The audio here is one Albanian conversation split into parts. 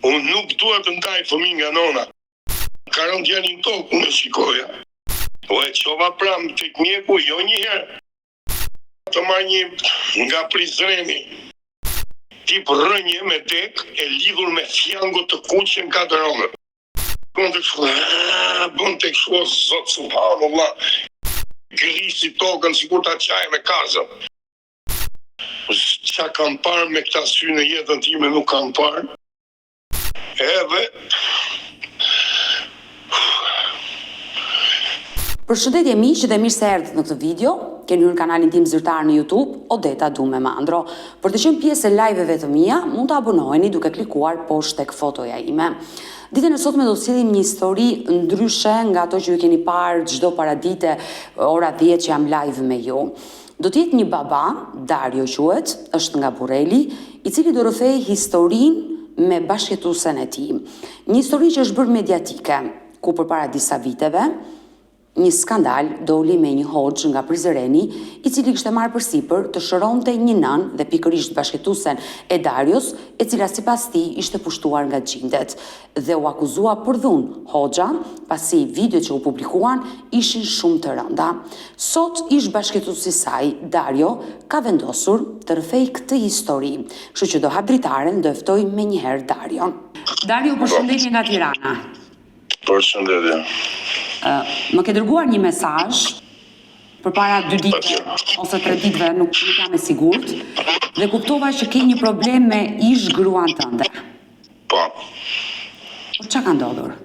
Unë nuk dua të ndaj fëmijë nga nona. Ka rënë djalin tokë, unë shikoja. Po e qova pram tek mjeku, jo një herë. Të marrë një nga Prizreni. Tip rënje me tek, e lidhur me fjango të kuqe në 4 ronët. Bën të kështu, zot subhanallah. Grisi tokën sikur ta qaj me kazën. Qa kam parë me këta sy në jetën time nuk kam parë. Edhe Përshëndetje miq dhe mirë se erdhët në këtë video. Keni hyrë në kanalin tim zyrtar në YouTube, Odeta Dume Mandro. Për të qenë pjesë e live-eve të mia, mund të abonoheni duke klikuar poshtë tek fotoja ime. Ditën e sotme do të sillim një histori ndryshe nga ato që ju keni parë çdo paradite ora 10 që jam live me ju. Do të jetë një baba, Dario quhet, është nga Burreli, i cili do rrëfej historinë me bashkëtuesen e tij. Një histori që është bërë mediatike, ku përpara disa viteve një skandal doli me një hoxh nga Prizreni, i cili kishte marrë përsipër të shëronte një nën dhe pikërisht bashkëtuesen e Darios, e cila sipas tij ishte pushtuar nga xhindet dhe u akuzua për dhunë hoxha, pasi videot që u publikuan ishin shumë të rënda. Sot ish bashkëtuesi i saj, Dario, ka vendosur të rrëfej këtë histori, kështu që do hap dritaren, do ftoj menjëherë Dario. Dario, përshëndetje nga Tirana. përshëndetje. Më ke dërguar një mesazh përpara 2 ditëve ose 3 ditëve, nuk jam e sigurt, dhe kuptova që ke një problem me ish gruan tënde. Po. Por çka ka ndodhur?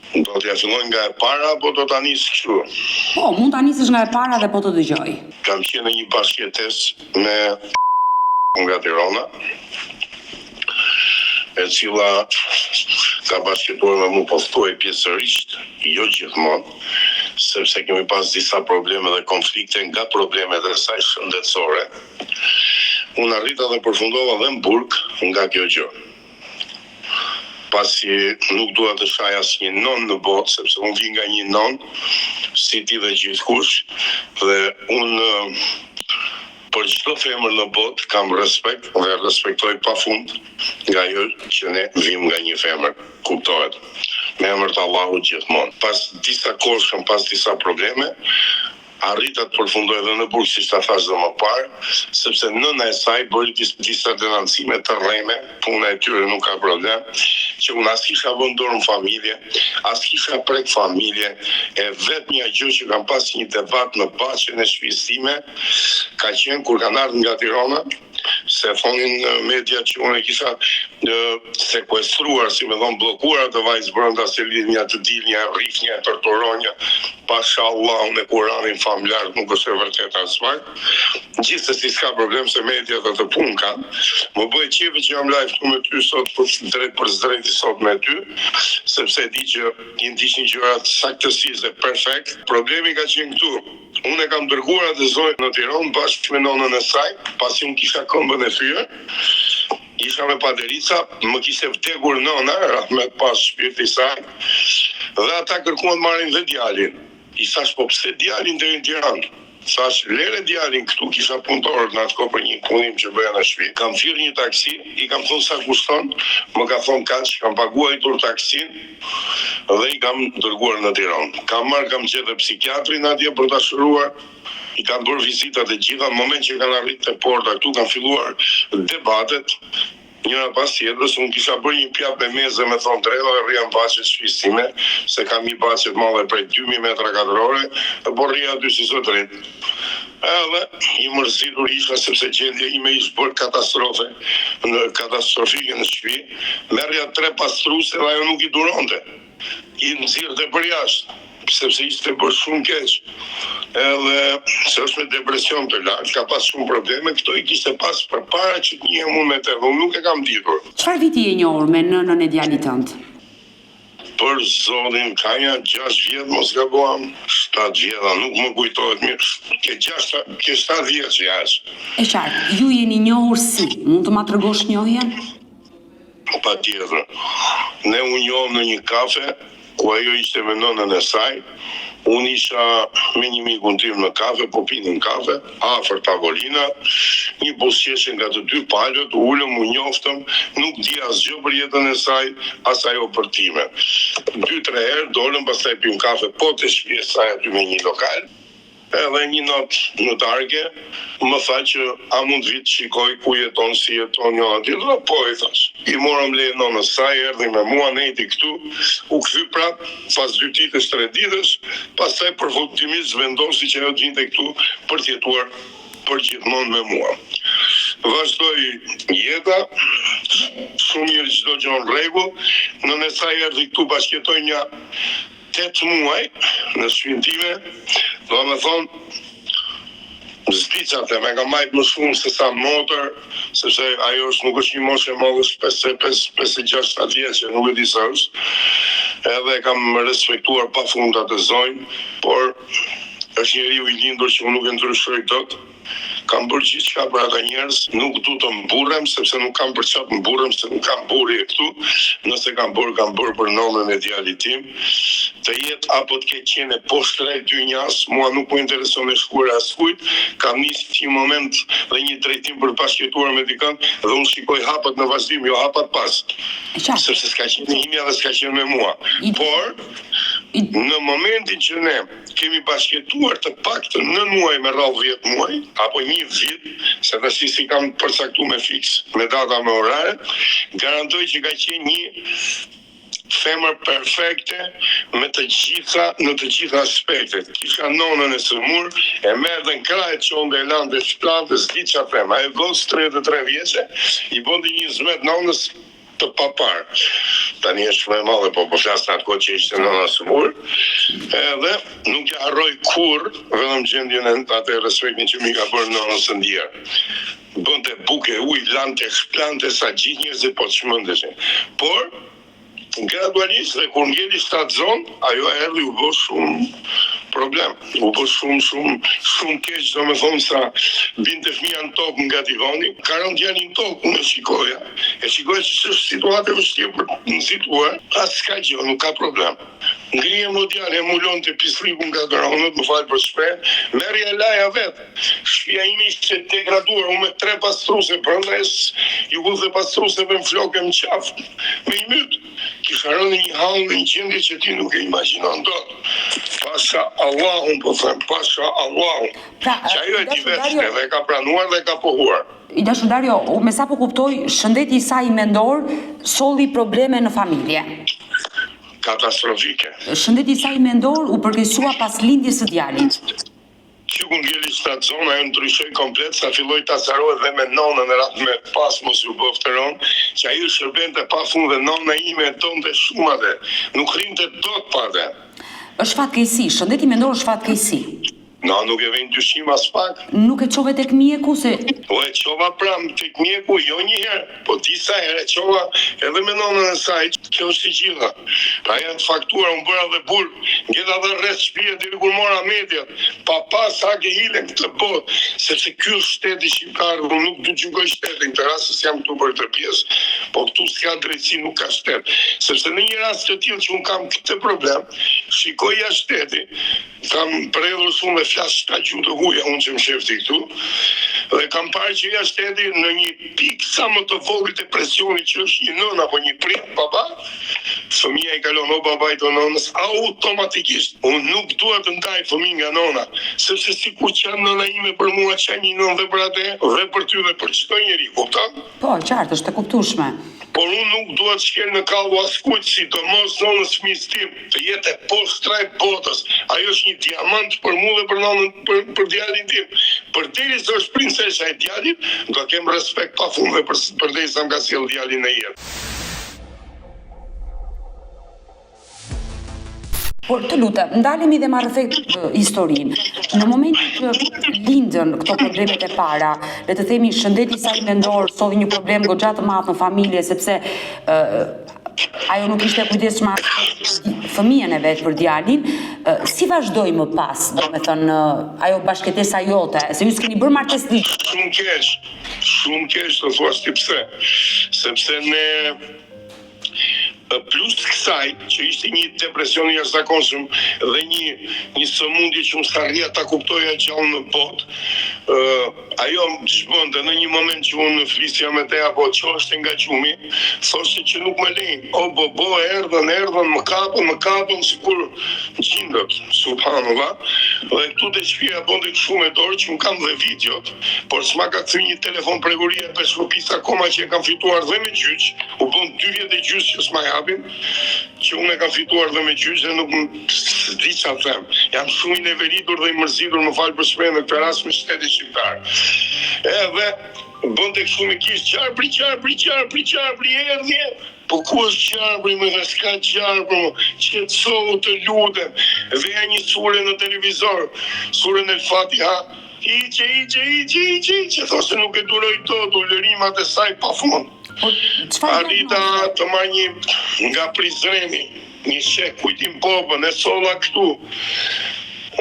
Do t'ja filloj nga e para, apo do t'a nis kështu? Po, mund ta nisësh nga e para dhe po të dëgjoj. Kam qenë në një bashkëtesë me nga Tirana, e cila ka bashkëtuar me mu, po ftoj pjesërisht, jo gjithmonë, sepse kemi pas disa probleme dhe konflikte nga problemet e saj shëndetësore. Unë arrita dhe përfundova dhe në burg nga kjo gjë. Pasi nuk dua të shaj asnjë non në botë, sepse unë vi nga një non, si ti dhe gjithkush, dhe unë për çdo femër në botë kam respekt dhe respektoj pafund nga ajo që ne vim nga një femër, kuptohet. Me emër të Allahut gjithmonë. Pas disa kohë, pas disa probleme, arrita të përfundoj dhe në burg, siç ta thash dhe më parë, sepse nëna e saj bëri disa denancime të rreme, puna e tyre nuk ka problem, që unë as kisha vënë dorë në familje, as kisha prek familje, e vetmja gjë që kam pas një debat në bashkën e shtëpisë time, ka qenë kur kanë ardhur nga Tirana, se thonin media që unë e kisha sekuestruar, si me thonë bllokuar atë vajzë brenda, se lidhja të dilnja, rrifnja, torturonja, pashallah, unë e Kur'anin familjar nuk është e vërtetë as pak. Gjithsesi s'ka problem se mediat atë punë kanë. Më bëj qefi që jam live këtu me ty sot për drejt sot me ty, sepse di që i ndiqni gjërat saktësisht dhe perfekt. Problemi ka qenë këtu. Unë e kam dërguar atë zonjë në Tiranë bashkë me nonën e saj, pasi unë kisha këmbën e thyer. Isha me paderica, më kishte vdekur nona, rahmet pas shpirti i saj, dhe ata kërkuan marrin dhe djalin. I thash, po pse djalin deri në Tiranë? Thash, lere djalin këtu, kisha punëtorët në atë kohë për një punim që bëja në shtëpi. Kam thirrë një taksi, i kam thonë sa kushton, më ka thonë kaq, kam paguajtur taksin dhe i kam dërguar në Tiranë. Kam gjetë psikiatrin atje për ta shëruar. I kanë bërë vizitat e gjitha, në moment që kanë arritur te porta këtu kanë filluar debatet. Njëra pas tjetrës, unë kisha bërë një pjatë me meze me thonë drejta dhe rria në baqet shtëpisë time, se kam një baqet madhe prej 2000 metra katrore, po rria aty si zot drejt. Edhe i mërzitur isha sepse gjendja ime ishte bërë katastrofike në shtëpi, merrja 3 pastruese dhe ajo nuk i duronte. I nxirrte për jashtë, sepse ishte bërë shumë keq. Edhe se është me depresion të lartë, ka pas shumë probleme, këto i kishte pas përpara që të njihem unë me të, unë nuk e kam ditur. Çfarë viti je njohur me nënën e djalit tënd? Për zotin, ka një 6 vjetë, mos gabuam, 7 vjeta, nuk më kujtohet mirë, ke 7 vjetë që jash. E qartë, ju jeni njohur si? Mund të ma tregosh njohjen? Pa tjetër. Ne u njohëm në një kafe, ku ajo ishte me nënën e saj. Unë isha me një mikun tim në kafe, po pinin kafe, afër tavolina, një buzëqeshje nga të dy palët, ulëm, u njoftëm, nuk di asgjë për jetën e saj, as ajo për time. 2-3 herë dolëm, pastaj pim kafe po të shtëpia e saj aty me një lokal. Edhe një natë në darke më tha që a mund të vitë shikoj ku jeton, si jeton njëra tjetra, po i thash. I morëm leje nënës saj, erdhi me mua, nejti këtu, u kthy prap pas 2 ditësh, 3 ditësh, pastaj përfundimisht vendosi që ajo të vinte këtu për të jetuar për gjithmonë me mua. Vazhdoi jeta, shumë mirë, çdo gjë në rregull. Nëna e saj erdhi këtu, bashkëjetoi një 8 muaj në shtëpinë time, do me thonë, zbicat e me ka majtë më shumë se sa motor, sepse ajo nuk është një moshë e madhe, 5-6 vjeçe, nuk e di sa është, edhe kam respektuar pa fund atë zonjë, por është njeriu i lindur që unë nuk e ndryshoj dot. Kam bërë gjithçka për ata njerëz, nuk du të mburrem, sepse nuk kam për çfarë mburrem, se nuk kam burrje këtu. Nëse kam bërë për nënën e djalit tim. Të jetë apo të ketë qenë poshtë rreth dynjas, mua nuk më intereson e shkuar askujt. Kam nisë një moment dhe një drejtim për bashkëjetuar me dikën dhe unë shikoj hapat në vazhdim, jo hapat pas. Sepse s'ka qenë imja dhe s'ka qenë me mua. Por në momentin që ne kemi bashkëjetuar të paktën 9 muaj me radhë 10 muaj, apo 1 vit, se tash si kam përcaktuar me fiks, me data me orare, garantoj që ka qenë një femër perfekte në të gjitha aspektet. Kisha nonën e sëmur, e merrte në krah e çonte e lante shplante, s'di çfarë them. Ajo gocë 33 vjeçe, i bënte një zmet nonës të papar. Tani është më e madhe, po flas në atë kohë që ishte nëna sëmur. Edhe nuk e harroj kurrë, vetëm gjendjen e atë respektin që mi ka bërë nënës së ndjerë. Bënte buke ujë, lante shplante sa gjithë njerëzit po çmendeshin. Por gradualisht dhe kur ngeli 7 zonë, ajo erdhi u bë shumë problem. U bë shumë keq, do me thonë sa binte fëmia në tokë nga divani, ka rënë djali në tokë, unë e shikoja që është situatë e vështirë për të nxituar, as s'ka gjë, nuk ka problem. Ngrihem o djali, e mulon të pislikun nga dronët, më falë për shpejt, merri e laja vetë. Shtëpia ime ishte degraduar, unë me 3 pastruse, prandaj ju vëdhe pastruseve në flokë më qafë, me i mytë. Kisha rënë një hallë në një gjendje që ti nuk e imagjinon dot. Pasha Allahun, po them, pasha Allahun. Që ajo e di vetë dhe ka pranuar dhe ka pohuar. I dashur Dario, me sa po kuptoj, shëndeti i saj mendor solli probleme në familje. Katastrofike. Shëndeti i saj mendor u përkeqësua pas lindjes së djalit. Që ku ngeli 7 zonë, ajo ndryshoi komplet, sa filloi të azarohet dhe me nonën e ratë me pas mos ju bëfteron, që ajo shërbente pa fund dhe nona ime e donte shumë atë, nuk rrinte dot pa atë. Është fatkeqësi, shëndeti mendor është fatkeqësi. No, nuk e vjen dyshim as pak. Nuk e çove tek mjeku se Po e çova pram tek mjeku, jo një herë, po disa herë e çova edhe me nonën e saj. Kjo është e gjitha. Pra janë faktura, unë bëra dhe burg, ngjeta dhe rreth shtëpia deri kur mora mediat. Pa sa ke hilen këtë botë, sepse ky është shteti shqiptar, unë nuk do të gjykoj shtetin, këtë rast se jam këtu për këtë pjesë, po këtu s'ka drejtësi, nuk ka shtet. Sepse në një rast të tillë që unë kam këtë problem, shikoja shteti, kam përredhur shumë dhe flas 7 gjuhë të huaja unë që më shefti këtu, dhe kam parë që ja shteti në një pikë sa më të vogël depresioni që është një nën apo një prit, baba, fëmia i kalon o babait o nonës, automatikisht. Unë nuk dua të ndaj fëmijën nga nona, sepse sikur që nëna ime për mua që një nën dhe për atë, dhe për ty dhe për çdo njeri, kupton? po, qartë, është e kuptueshme. Por unë nuk dua të shkel në kallu askujt, sidomos nënës fëmijës tim, të jetë poshtë trajt botës. Ajo është një diamant për mua dhe për nënën, për djalin tim. Përderisa është princesha e djalit, do kem respekt pafund dhe përderisa më ka sjell djalin në jetë. Por të lutem, ndalemi dhe marrë efekt historinë. Në momentin që lindën këto problemet e para, le të themi shëndeti i saj mendor solli një problem goxha të madh në familje, sepse ajo nuk ishte kujdesshme fëmijën e vet për djalin, si vazhdoi më pas, domethënë ajo bashkëtesa jote, se ju s'keni bërë martesë. Shumë keq, të thuash ti pse. Sepse ne plus kësaj që ishte një depresion i jashtëzakonshëm dhe një sëmundje që më sarria ta kuptoja gjallë në botë, ajo ç'bënte në një moment që unë flisja me te apo çoshte nga gjumi, thoshte që nuk më lejnë. O bo, erdhën, më kapën sikur gjindët, subhanallah. Dhe këtu te shtëpia bënte kështu me dorë që më kam dhe videot, por s'ma ka kthy një telefon pregurie për shkopis akoma që e kam fituar dhe me gjyq, u bën 2 vjet e gjyq që s'ma japin, që unë e kam fituar dhe me gjyq dhe nuk s'di qa them. Jam shumë i neveritur dhe i mërzitur, më falë për shpejnë në këtë rast me shtetin shqiptar. Edhe bënte kështu me kish qarpri erdhje. Po ku është qarpri më dhe s'ka qarpri më, qetësohu të lutem, veja një sure në televizor, suren El Fatiha, Iqe, thoshte nuk e duroj tot, ulërimat e saj pa fund. Arrita të marrë një nga Prizreni, një shek kujtim popën, e solla këtu.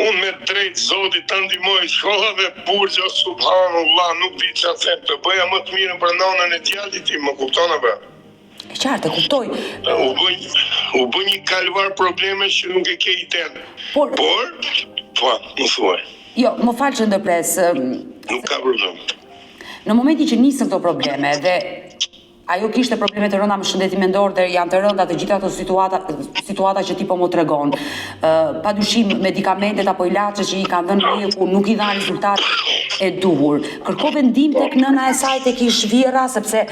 Unë me drejt Zotit të ndihmoj shkolla dhe burgja, subhanallah, nuk di qa them, të bëja më të mirën për nonën e djalit tim, më kupton apo? E qartë, e kuptoj. U bë një kalvar probleme që nuk e ke i ten. Po, më thuaj. Jo, më falë që ndërpres. Nuk ka problem. Në momenti që nisën këto probleme dhe ajo kishte probleme të rënda me shëndetin mendor dhe janë të rënda të gjitha ato situata që ti po më tregon. Padyshim medikamentet apo ilaçe që i kanë dhënë mjeku nuk i dhanë rezultat e duhur. Kërkove ndihmë tek nëna e saj, tek ish Vjera, sepse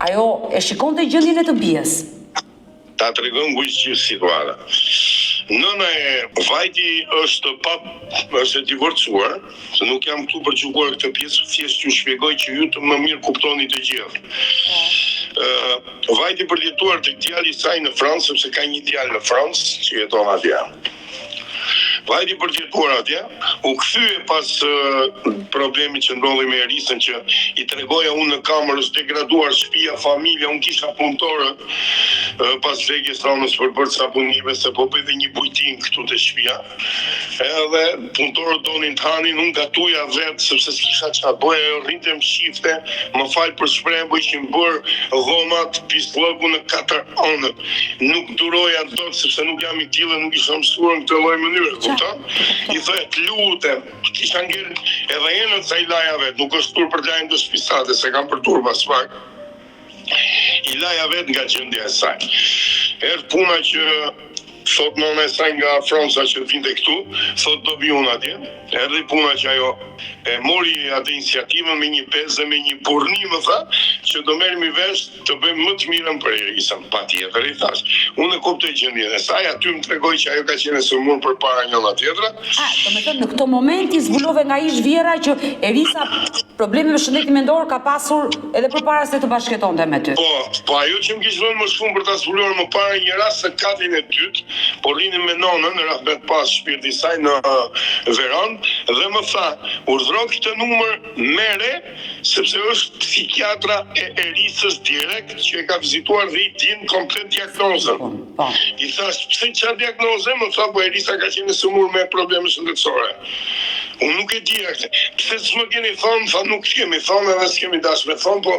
ajo e shikonte gjendjen e të bijes. Ta tregon që situata. Nëna e vajti është e divorcuar, se nuk jam këtu për gjykuar këtë pjesë, thjesht ju shpjegoj që ju të më mirë kuptoni të gjithë. Vajti për jetuar të djali saj në Francë, sepse ka një djalë në Francë që jeton atje. Vajti për jetuar atje, u kthye pas problemi që ndodhi me Erisën, që i tregoja unë në kamër, është degraduar shtëpia, familja, unë kisha punëtorë pas vdekjes nonës për bërë ca punive, se po bëj një bujtin këtu te shtëpia. Edhe punëtorët donin të hanin, unë gatuja vetë, sepse s'kisha çfarë bëja, rrinte më shifte, më fal për shprehjen, po ishin bërë dhomat pislloku në 4 anët. Nuk duroja dot sepse nuk jam i tillë, nuk isha mësuar në këtë lloj mënyre. I thëhet lutem, kisha ngel edhe enët sa i laja vet, nuk është tur për lajm të spisate, se kam për tur pas pak. I laja vet nga gjendja e saj. Erdh puna që thot nëna e saj nga Franca që vinte këtu, thot do vi unë atje. Erdhi puna që ajo e mori atë iniciativën me një bezë, me një burrni, më tha, që do merrem i vesh të bëjmë më të mirën për Erisën. Patjetër i thash. Unë e kuptoj gjendjen e saj, aty më tregoi që ajo ka qenë sëmur përpara njëra tjetra. Domethënë në këtë moment i zbulove nga ish Vjera që Erisa probleme me shëndetin mendor ka pasur edhe përpara se të bashkëtonte me ty. Po ajo që më kishte vënë më shumë për ta zbuluar më parë një rast se katin e dytë, po rinim me nonën, rahmet pas shpirti i saj në verandë, dhe më tha, urdhëro këtë numër mere, sepse është psikiatra e Erisës direkt që e ka vizituar dhe i din komplet diagnozën. I thash, pse çfarë diagnoze? Më tha, po Erisa ka qenë sëmur me probleme shëndetësore. Unë nuk e di atë. Pse s'më keni thonë, tha nuk kemi thonë edhe s'kemi dashur me thonë, po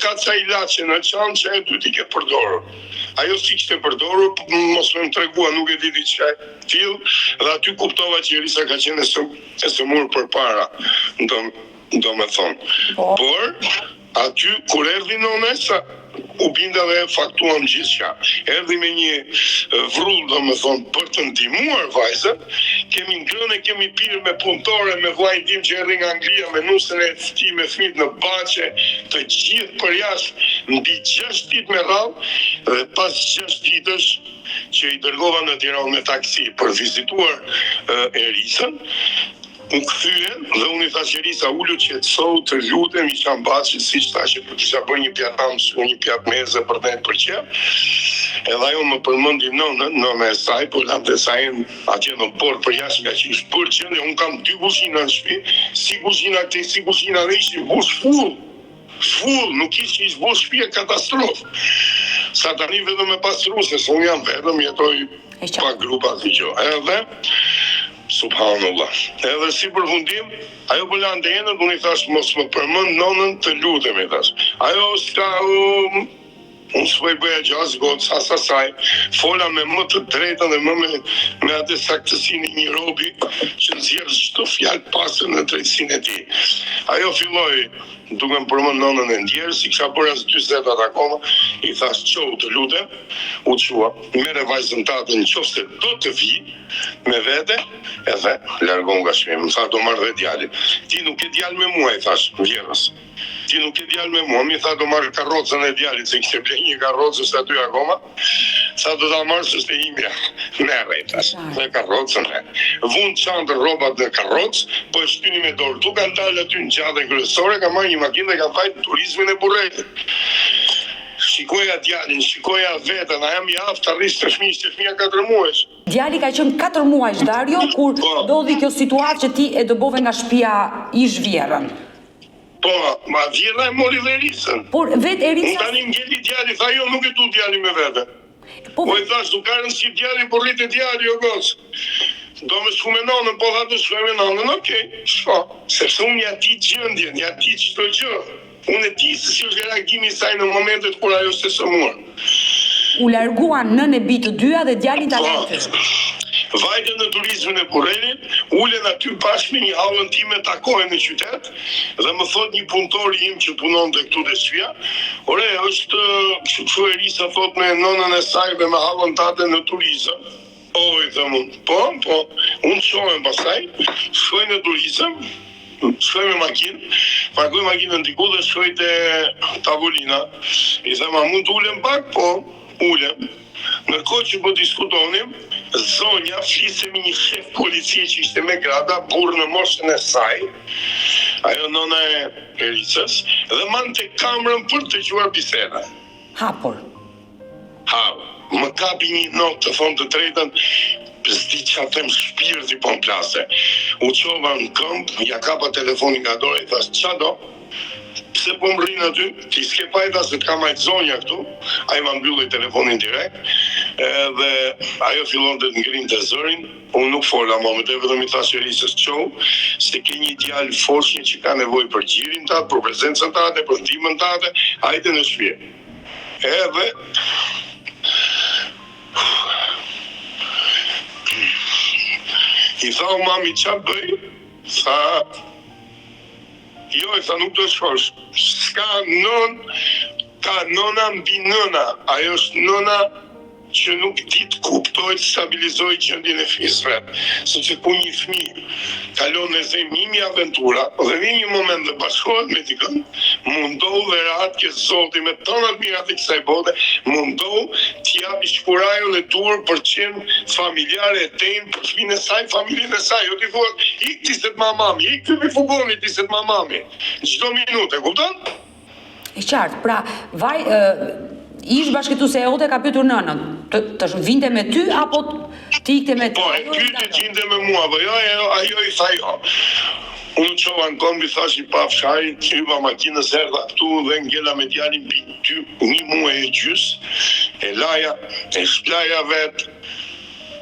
ka ca ilaçe në çantë që e duhet i ketë përdorur. Ajo si kishte përdorur, mos më tregua, nuk e di diçka tillë, dhe aty kuptova që Erisa ka qenë e sëmur përpara, do me thonë. Por, aty, kur erdhi nonesa, u binda dhe faktuam gjithçka. Erdhi me një vrull, do me thonë, për të ndihmuar vajzën, kemi ngrënë, kemi pirë me punëtore, me vllajin tim që erdhi nga Anglia, me nusën e tij me fëmijët në Baçe, të gjithë për jashtë, mbi 6 ditë me radhë, dhe pas 6 ditësh që i dërgova në Tiranë me taksi për vizituar Erisën, u kthye dhe unë i thash Erisa, ulu qetësohu, të lutem, isha në Baçë, siç thashë, për kisha bërë një pjatam, një pjatë meze për ne për qef. Edhe ajo më përmendi nëna e saj, po lante saj atje në port për jashtë nga që ishte bërë gjendje, unë kam 2 kuzhina në shtëpi, si kuzhina këtej, si kuzhina dhe ishin bush full, nuk ishte bush shtëpia katastrofë. Sa tani vetëm me pastruese, se unë jam vetëm, jetoj pa grupa dëgjoj. Edhe subhanallah. Edhe si përfundim, ajo po lante enët, unë i thash mos më përmend nonën, të lutem i thash. Ajo s'ka unë s'po i bëja gjasë gocë as asaj, fola me më të drejtën dhe më me atë saktësinë e një robi që nxjerr çdo fjalë pasën në drejtsinë e tij. Ajo filloi duke më përmend nonën e ndjerë, si kisha bërë as 2 zetat akoma, i thash çau të lutem, u çua, merre vajzën tate nëse do të vi me vete, edhe largon nga shtëpia. Më tha do marr dhe djalin. Ti nuk ke djalë me mua, i thash vjerrës. Ti nuk ke djalë me mua, mi tha do marr karrocën e djalit, se kishte bler një karrocë është aty akoma. Sa do ta marrësh është e imja. Merre, thash, me karrocën. Vun çantë rrobat në karrocë, po e shtyni me dorë. Tu kanë dalë aty në gjatën kryesore, ka marrë një makinë dhe ka vajt turizmin e burrejit. Shikoja djalin, shikoja vetën, a jam i aftë arris të fëmijë 4 muajsh. Djali ka qenë 4 muajsh, Dario, kur ndodhi kjo situatë që ti e dëbove nga shtëpia i zhvierrën. Po, ma vjera e mori dhe Erisën. Por vetë Erisa... Unë tani ngeli djali, tha jo nuk e tu djali me vete. Po i thash, du ka rëndësi djali, por rritë djali, o gocë. Do me shku me nonën, po tha të shku me nonën, okej, shko. Sepse unë ja ti gjëndjen, ja ti qëto gjë. Unë e ti se si është reagimi saj në momentet kur ajo se sëmur. U larguan nën e bitë të dyja dhe djalin ta lërë. Vajte në turizmin e Kurrenit, ulen aty bashkë me një hallën time, takohen në qytet dhe më thot një punëtor im që punon të këtu të shtëpia, ore, është kështu Erisa thot me nonën e saj dhe me hallën tate në turizëm. Oj, dhe mund, po, unë shohem pasaj, shkoj në turizëm, shkoj me makinë, parkoj makinën diku dhe shkoj te tavolina. I thema, mund të ulem pak? Po, ulem. Nërkohë që po diskutonim, zonja fliste me një shef policie që ishte me grada, burr në moshën e saj, ajo nona e Erisës, dhe mante kamrën për të dëgjuar biseda. Hapur. Më kapi një notë të thonë të drejtën, s'di që atëm shpirti po më plase. U qova në këmbë, ja kapa telefonin nga dorë, i thash, qa do? Pse po më rrinë aty, ti s'ke pajta se t'ka majtë zonja këtu, a i ma mbylli telefonin direkt, dhe ajo fillon të ngrin të zërin, unë nuk fola moment, e vetëm i thash Erisës qohu, se ke një djalë foshnjë që ka nevoj për gjirin tatë, për prezencën tate, për ndihmën tate, hajde në shtëpi. Edhe i tha o mami qa bëj? Tha jo, i tha nuk do shkosh. S'ka non, ka nona mbi nëna. Ajo është nona që nuk di të kuptoj të stabilizoj gjendjen e fëmijës vet. Sepse ku një fëmijë kalon në zemimi aventura dhe vjen një moment dhe bashkohet me dikën, mundohu dhe rahat ke Zoti me tonat mirat e kësaj bote, mundohu t'i japi shkurajon e dur për qenë familjare e tenë, për fëmijën e saj, familjen e saj. Jo t'i thuat, ik ti se t'mamami, ik ty mi fugoni ti se t'mamami. Çdo minutë, e kupton? E qartë, pra, ish bashkëtuese e jote ka pyetur nënën, të vinte me ty apo ti ikte me ty? Po, e pyete gjinte me mua, po jo, ajo i tha jo. Unë qova në kombi, thash i pa fsharin, hyva makinës erdha këtu dhe ngella me djalin ty 1 muaj e gjys, e laja, e shplaja vetë,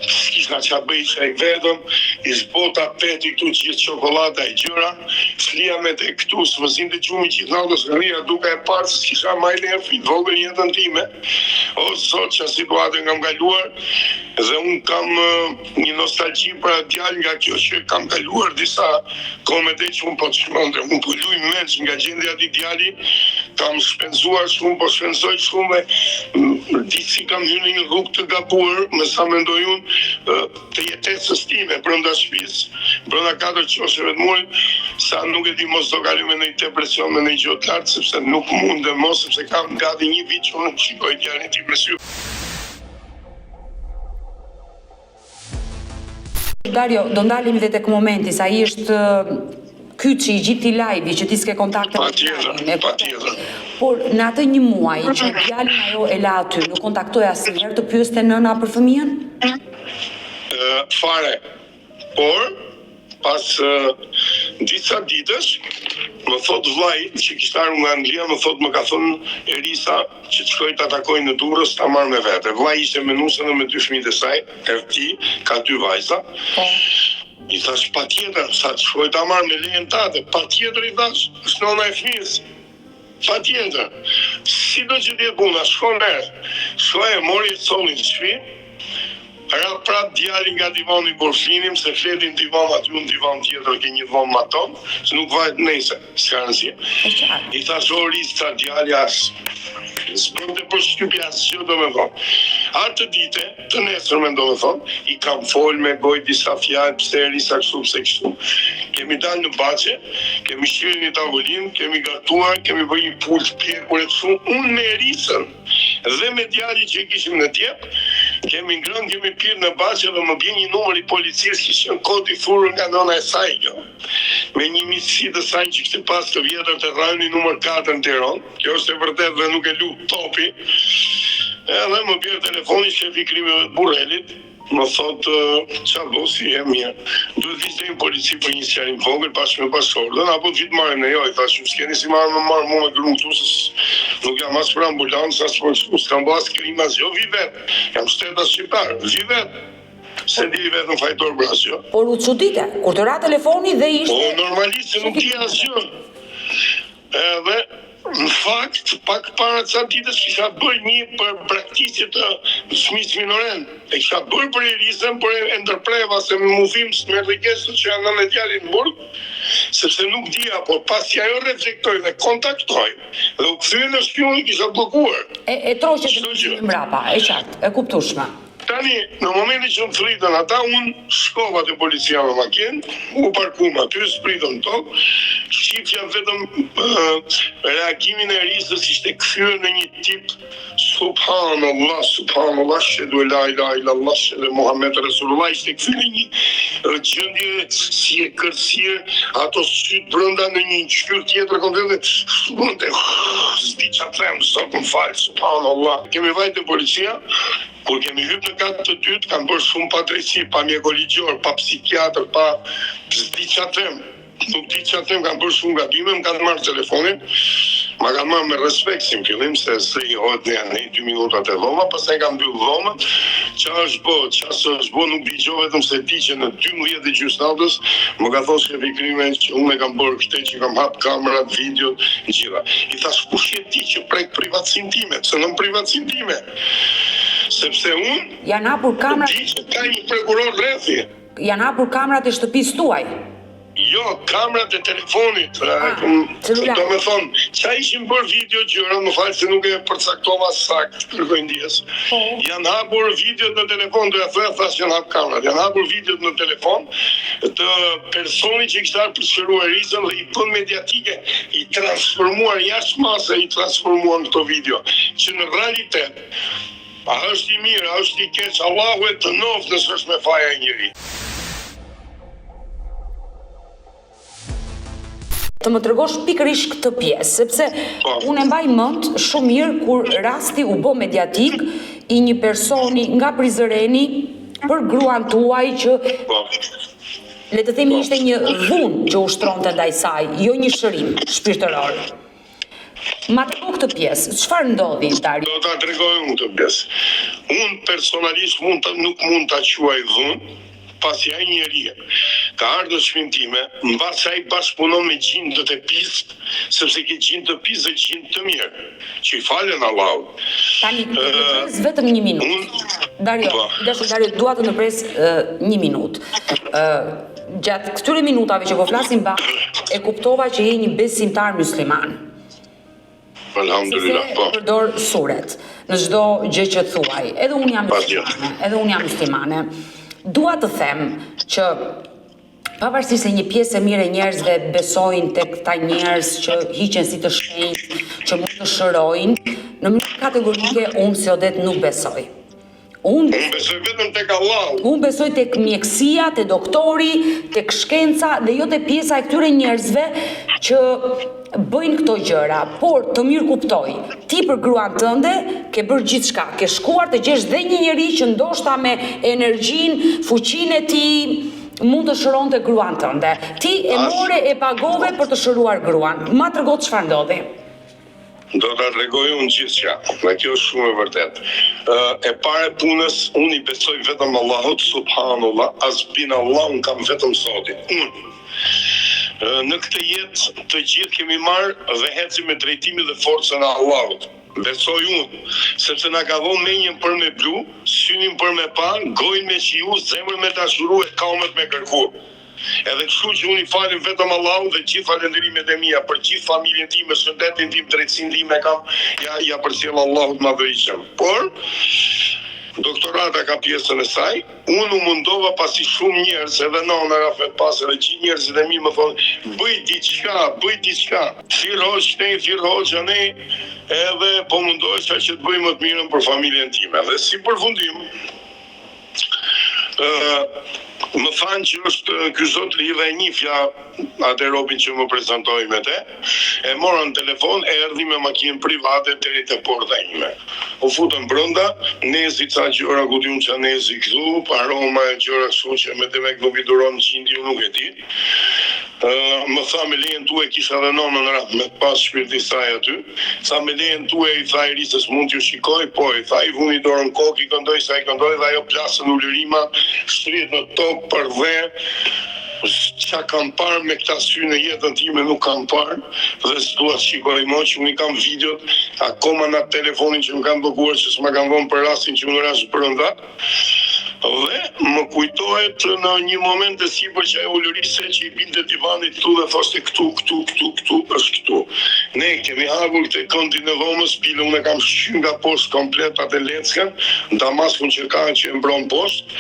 s'kishna qa bëjqa i vetëm, i zbota peti këtu gjithë çokolata e gjëra, flia me te këtu, s'vëzim të gjumi gjithë natës, rria duka e parë, se s'kisha majle e fit, vogën jetën time. O, sot që situatë nga më kaluar, dhe unë kam një nostalgji për atë djalë nga kjo që kam kaluar disa komete që unë po të shmëndre. Unë po luj menç nga gjendja ati djali, kam shpenzuar shumë, po shpenzoj shumë dhe disi kam hyrë në një rrugë të gabuar, me sa mendoj unë, të jetesës time brenda shtëpisë, brenda 4 qosheve të murit, sa nuk e di mos do kaloj me një depresion, me një gjë të lartë, sepse nuk mundem mos, sepse kam gati 1 vit që unë shikoj djalin tim me sy. Dario, do ndalemi dhe tek momenti, sa i është kyçi i gjithë i live që ti s'ke kontakte me djalin. Patjetër. Por në atë 1 muaj që djalin ajo e la aty, nuk kontaktoi asnjëherë të pyeste nëna për fëmijën? Fare. Por pas disa ditësh më thot vllai që kishte ardhur nga Anglia, më thot më ka thënë Erisa që të shkoj ta takoj në Durrës ta marr me vete. Vllai ishte me nusën dhe me 2 fëmijët e saj, ti ka 2 vajza. I thash patjetër, sa të shkoj ta marr me lejen tate, patjetër i thash, është nona e fëmijës. Patjetër. si do që t'jetë puna, shkoj e mori e solin shpi, ra prap djali nga divani kur flinim, se fletin divan aty unë divan tjetër, ke një dhom ma tonë, se nuk vajt nejse, s'ka rëndësi. I thash o rista djali as, s'bënde për shtypja asgjë do me thonë. Atë dite, të nesërmen do me thonë, i kam fol me goj disa fjallë, pse e risa kështu, pse kështu. Kemi dalë në bache, kemi shirë një tavolin, kemi gatuar, kemi bërë një pult pjekur e kështu, unë me risën, dhe me djali që i kishim në tjep, kemi ngrënë, kemi pirë në bache dhe më bje një numër i policisë që ishën kodi furur nga nona e saj kjo. Me një misësi të saj që kështë pas të vjetër të rajni numër 4 në Tiran, kjo është e vërtet dhe nuk e lu topi, edhe më bjerë telefoni shefi krimeve të Burrelit, më thotë, qa bo si e mirë, duhet vishte një polici për një sjarin vogël, bashkë me pasorën, apo të vitë marrë në jo, i thashë, s'keni si marrë mu me grunë këtu, se nuk jam as për ambulancë, as për s'kam bo as krim, as jo, vi vetë, jam shtetas shqiptarë, vi vetë, se di vetë në fajtor brasjo. Por u çudite, kur të ra telefoni dhe ishte... Po, normalisht se nuk di asgjë. Edhe, në fakt, pak para ca ditës kisha bërë një për praktikë të fëmijës minoren. E kisha bërë për i risën, por e ndërpreva se më mufim së me rrigesë që janë në djalin në burg, sepse nuk dia, por pasi ajo reflektoj dhe kontaktoj, dhe u kthye në shtëpi unë kisha bllokuar. E troqet në mbrapa, e qartë, e kuptueshme. Tani, në momentin që më thritën ata, unë shkova të policia me makinë, u parkuma aty, spritën tokë, shifja vetëm reagimin e risës ishte kthyer në një tip subhanallah, shedu la ilaha illallah, shedu Muhammed Rasulullah, ishte kthyer në një gjendje si e kërcyer, ato syt brenda në një ngjyrë tjetër komplet, s'di çfarë them, sot më fal, subhanallah. Kemi vajtë policia. Kur kemi hyrë në katë të dytë, kam bërë shumë pa drejtësi, pa mjekoligjor, pa psikiatër, pa s'di çfarë them. Nuk di çfarë them, kam bërë shumë gabime, më kanë marrë telefonin, ma kanë marrë me respekt si në fillim, se s'lejohet në 2 minutat e dhoma, pastaj kam mbyll dhomën, qa është bo, qa së është bo, nuk digjo vetëm se di që në 12 e gjysmë natës, më ka thonë shefi krimen që unë e kam bërë këtë që kam hap kamerat, videot, gjitha. I thash, kush je ti që prek privatësinë time, se në privatësinë time. Sepse unë janë hapur kamrat, di që ka një prokuror rrethi. janë hapur kamrat e shtëpisë tuaj. Jo, kamrat e telefonit. Do me thonë, qa ishim bërë video gjëra, më falë se nuk e përcaktova sakt, kërkoj ndjes. Janë hapur videot në telefon, do ja thoya thash janë hap kamrat. Janë hapur videot në telefon të personi që kishte ardhur për shëruar risën dhe i bën mediatike, i transformuar jashtë mase, i transformuar në këto video. Që në realitet a është i mirë, a është i keq, Allahu e të noftë nëse është me faja e njëri. Të më tregosh pikërisht këtë pjesë, sepse unë e mbaj mend shumë mirë kur rasti u bë mediatik i një personi nga Prizreni për gruan tuaj që le të themi ishte një dhunë që ushtronte ndaj saj, jo një shërim shpirtëror. Ma trego këtë pjesë, çfarë ndodhi, Dario? Do ta tregoj unë këtë pjesë. Unë personalisht nuk mund ta quaj dhunë, pasi ai njeri ka ardhur në shtëpinë time, mbas ai bashkëpunon me gjindët e pisë, sepse ke gjindë të pisë dhe gjindë të mirë, që i falen Allahut. Tani, vetëm 1 minutë. Dario, dua të ndërpres 1 minutë. Gjatë këtyre minutave që po flasim e kuptova që je një besimtar musliman. Alhamdulillah, po. Përdor suret në çdo gjë që thuaj. Edhe unë jam muslimane. Dua të them që pavarësisht se një pjesë e mirë e njerëzve besojnë tek këta njerëz që hiqen si të shenjtë, që mund të shërojnë, në mënyrë kategorike unë si Odet nuk besoj. Unë besoj vetëm tek Allahu. Unë besoj tek mjekësia, te doktori, tek shkenca dhe jo te pjesa e këtyre njerëzve që bëjnë këto gjëra, por të mirë kuptoj, ti për gruan tënde ke bërë gjithçka, ke shkuar të gjesh dhe një njeri që ndoshta me energjinë, fuqinë e tij mund të shëronte gruan tënde. Ti e more e pagove për të shëruar gruan. Ma trego çfarë ndodhi. Do ta tregoj unë gjithçka. Dhe kjo është shumë e vërtetë. E para punës, unë i besoj vetëm Allahut subhanallah, asbin Allah, unë kam vetëm Zotin. Unë. Në këtë jetë të gjithë kemi marrë dhe hecim me drejtimin dhe forcën e Allahut. besoj unë, sepse na ka dhënë menjën për me blu, synin për me pa, gojën me qiu, zemrën me dashuru e kamët me kërku. Edhe kështu që unë i falim vetëm Allahut dhe gjithë falënderimet e mia për gjithë familjen time, shëndetin tim, drejtsinë time kam, ja përcjell Allahut madhërisëm. Por doktorata ka pjesën e saj, unë u mundova pasi shumë njerëz, edhe nona Rafet pas edhe gjithë njerëzit e mi më thonë, bëj diçka, thirrhoç ne, edhe po mundohesha që të bëj më të mirën për familjen time. Dhe si përfundim, më thanë që është ky zot lidhe e njifja atë robin që më prezantoi me te, e morën telefon, erdhi me makinë private deri te porta ime. U futën brenda, nezi ca gjëra ku diun ça nezi këtu, paroma e gjëra kështu që me demek nuk i duron gjindi, unë nuk e di. Më tha me lejen tuaj kisha dhe nonën rap me pas shpirti saj aty. Sa me lejen tuaj i tha Irisës mund t'ju shikoj, po i tha i vuni dorën kokë, i këndoj sa i këndoj dhe ajo plasën ulërima, shtrihet në tokë për dhe. Qa kam parë me këta sy në jetën time nuk kam parë dhe s'dua të shikoj më që unë i kam videot akoma në telefonin që më kam blokuar që s'ma kam vënë për rastin që unë rash brenda. Dhe më kujtohet në një moment e sipër që ajo ulërise që i binte divanit këtu dhe thoshte këtu, është këtu. Ne kemi hapur te këndi në dhomës, pilën unë kam shqy nga poshtë komplet atë leckën, damaskun që ka që e mbron poshtë,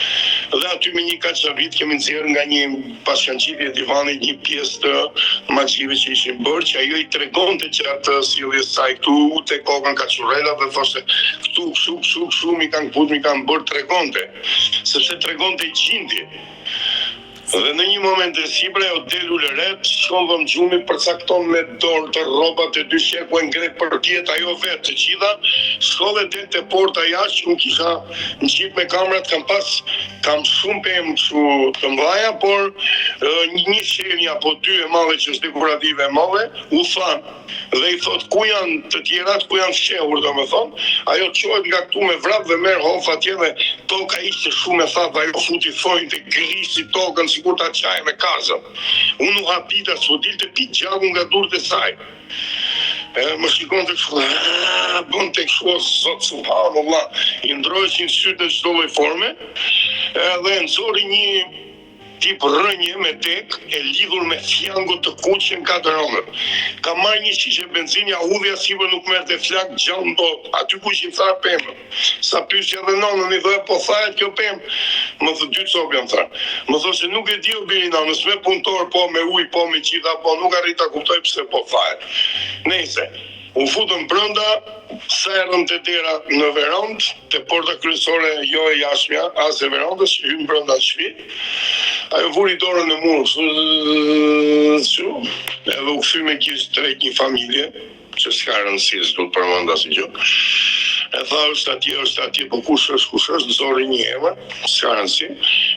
dhe aty me një kaçavit kemi nxjerrë nga një paskanqitje divanit një pjesë të magjive që ishin bërë, që ajo i tregonte që atë sjelljes saj këtu te kokën kaçurrela dhe thoshte këtu, kështu, mi kanë bërë tregonte. Sepse tregonte i gjindi. Dhe në një moment e sipër ajo del ulëret, shkon vëm gjumi, përcakton me dorë të rrobat e dy sheku e ngret për tjetë ajo vetë të gjitha, shkon dhe del te porta jashtë, unë kisha ngjit me kamerat, kam shumë pemë të mdhaja, por një shenja apo dy e madhe që është dekorative e madhe, u thanë. Dhe i thot ku janë të tjerat, ku janë fshehur, domethënë, ajo çohet nga këtu me vrap dhe merr hof atje dhe toka ishte shumë e thatë, ajo futi thojnë të grisi tokën sikur ta çajë me kazën. Unë u hapita, s'u dilte pi gjaku nga durët e saj. Më shikon të kështu, bën të kështu, zot subhanallah, i ndrojshin sytë në çdo lloj forme, edhe nxori një tip rënje me tek e lidhur me fjango të kuqe në 4 orë. Ka marrë një shishe benzinë, ja hudhja sipër nuk merrte flak gjallë dot. Aty ku ishin tha pemë. Sa pyesja dhe nonën i thoya po thahet kjo pemë. Më thë 2 copë jam thënë. Më thoshte nuk e di u biri nonës, me punëtor po me ujë po me gjitha po nuk arrit ta kuptoj pse po thahet. Nejse. U futëm brenda, sa erdhëm te dera në verandë, te porta kryesore jo e jashtmja, as e verandës, hym brenda shtëpi. Ajo vuri dorën në mur, edhe u kthy me gjithë drejt një familje, që s'ka rëndësi, s'du të përmend asnjë gjë. E tha është atje, po kush është, nxori një emër, s'ka rëndësi.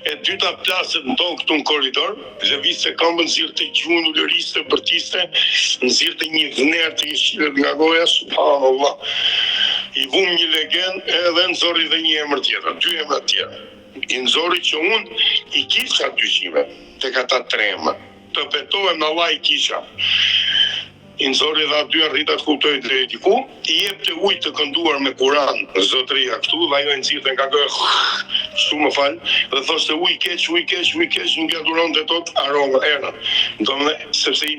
E dyta plaset në tokë këtu në korridor, lëvizte këmbën, nxirrte gjuhën, ulëriste, bërtiste, nxirrte një vner të jeshilët nga goja, subhanallah. I vum një legend edhe nxori dhe një emër tjetër, 2 emra tjetër. I nxori që unë i kisha dyshime, tek ata 3 emër. Të betohem në Allah i kisha. I nxori dhe aty arrita të kuptoj drejt ku, i jepte ujë të kënduar me Kur'an, zotëria këtu, dhe ajo e nxirrte nga goja, shumë më fal, dhe thoshte ujë keq, nuk ja duronte tot aromë erën. Domethënë, sepse i